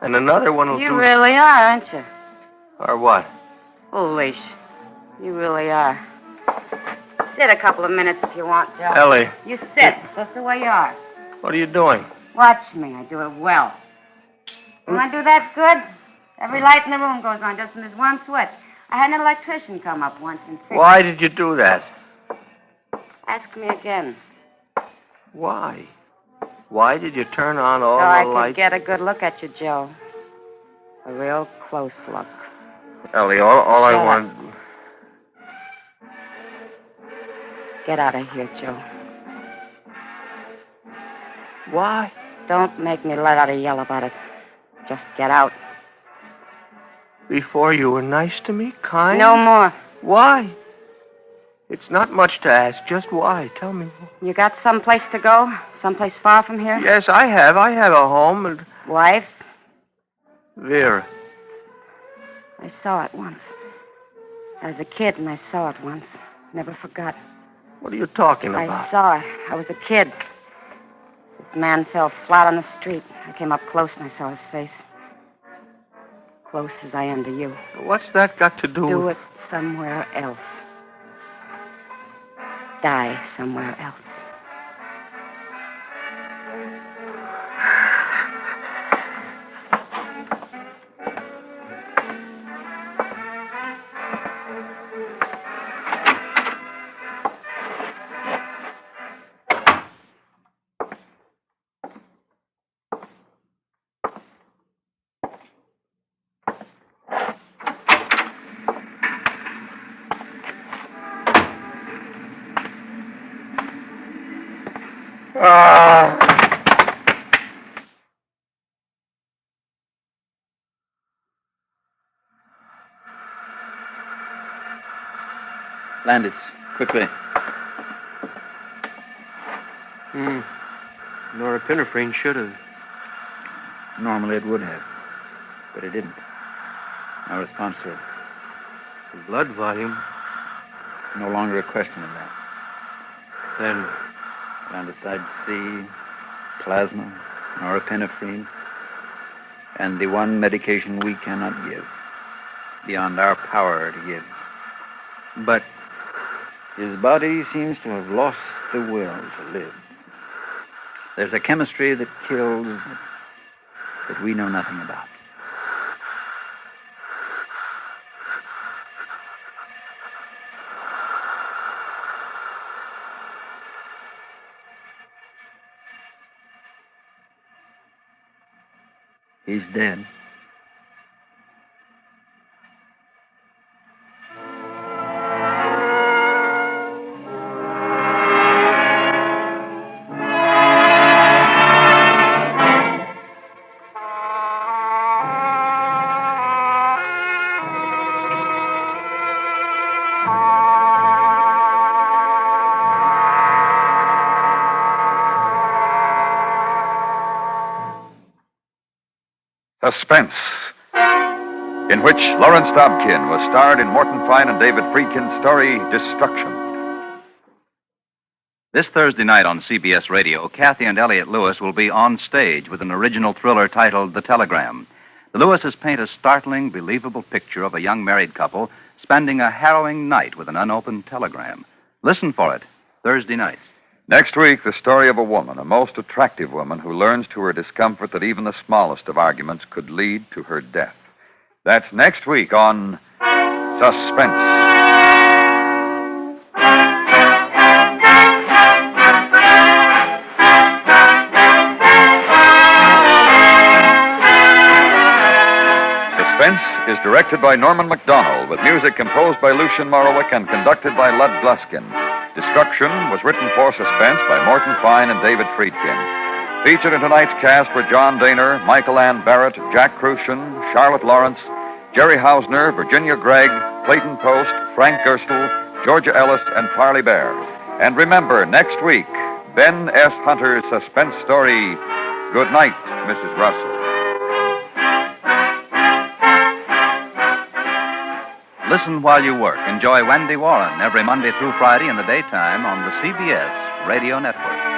W: and another one will do...
F: You really are, aren't you?
W: Or what?
F: Foolish. You really are. Sit a couple of minutes if you want, Joe.
W: Ellie.
F: You sit, just the way you are.
W: What are you doing?
F: Watch me. I do it well. When I do that good, every light in the room goes on just in this one switch. I had an electrician come up once and fix it.
W: Why did you do that?
F: Ask me again.
W: Why? Why did you turn on all
F: So I
W: the
F: could
W: lights?
F: get a good look at you, Joe. A real close look.
W: Ellie, all I
F: Shut up.
W: want...
F: Get out of here, Joe.
W: Why?
F: Don't make me let out a yell about it. Just get out.
W: Before you were nice to me, kind?
F: No more.
W: Why? It's not much to ask. Just why? Tell me.
F: You got someplace to go? Someplace far from here?
W: Yes, I have. I have a home and...
F: Wife?
W: Vera.
F: I saw it once. I was a kid and I saw it once. Never forgot.
W: What are you talking
F: I
W: about?
F: saw it. I was a kid. This man fell flat on the street. I came up close and I saw his face. Close as I am to you.
W: What's that got to do
F: Do
W: with...
F: it somewhere else. Die somewhere else.
D: Landis, quickly.
V: Norepinephrine should have.
D: Normally it would have, but it didn't. No response to it.
V: The blood volume.
D: No longer a question of that.
V: Then
D: Glycoside C, plasma, norepinephrine, and the one medication we cannot give, beyond our power to give. But his body seems to have lost the will to live. There's a chemistry that kills that we know nothing about. He's dead.
B: Suspense, in which Lawrence Dobkin was starred in Morton Fine and David Friedkin's story, Destruction.
D: This Thursday night on CBS Radio, Kathy and Elliot Lewis will be on stage with an original thriller titled The Telegram. The Lewises paint a startling, believable picture of a young married couple spending a harrowing night with an unopened telegram. Listen for it, Thursday night.
B: Next week, the story of a woman, a most attractive woman, who learns to her discomfort that even the smallest of arguments could lead to her death. That's next week on Suspense. Suspense is directed by Norman MacDonald, with music composed by Lucien Morowick and conducted by Lud Gluskin. Destruction was written for Suspense by Morton Fine and David Friedkin. Featured in tonight's cast were John Daner, Michael Ann Barrett, Jack Crucian, Charlotte Lawrence, Jerry Hausner, Virginia Gregg, Clayton Post, Frank Gerstle, Georgia Ellis, and Parley Bear. And remember, next week, Ben S. Hunter's suspense story, Good Night, Mrs. Russell.
D: Listen while you work. Enjoy Wendy Warren every Monday through Friday in the daytime on the CBS Radio Network.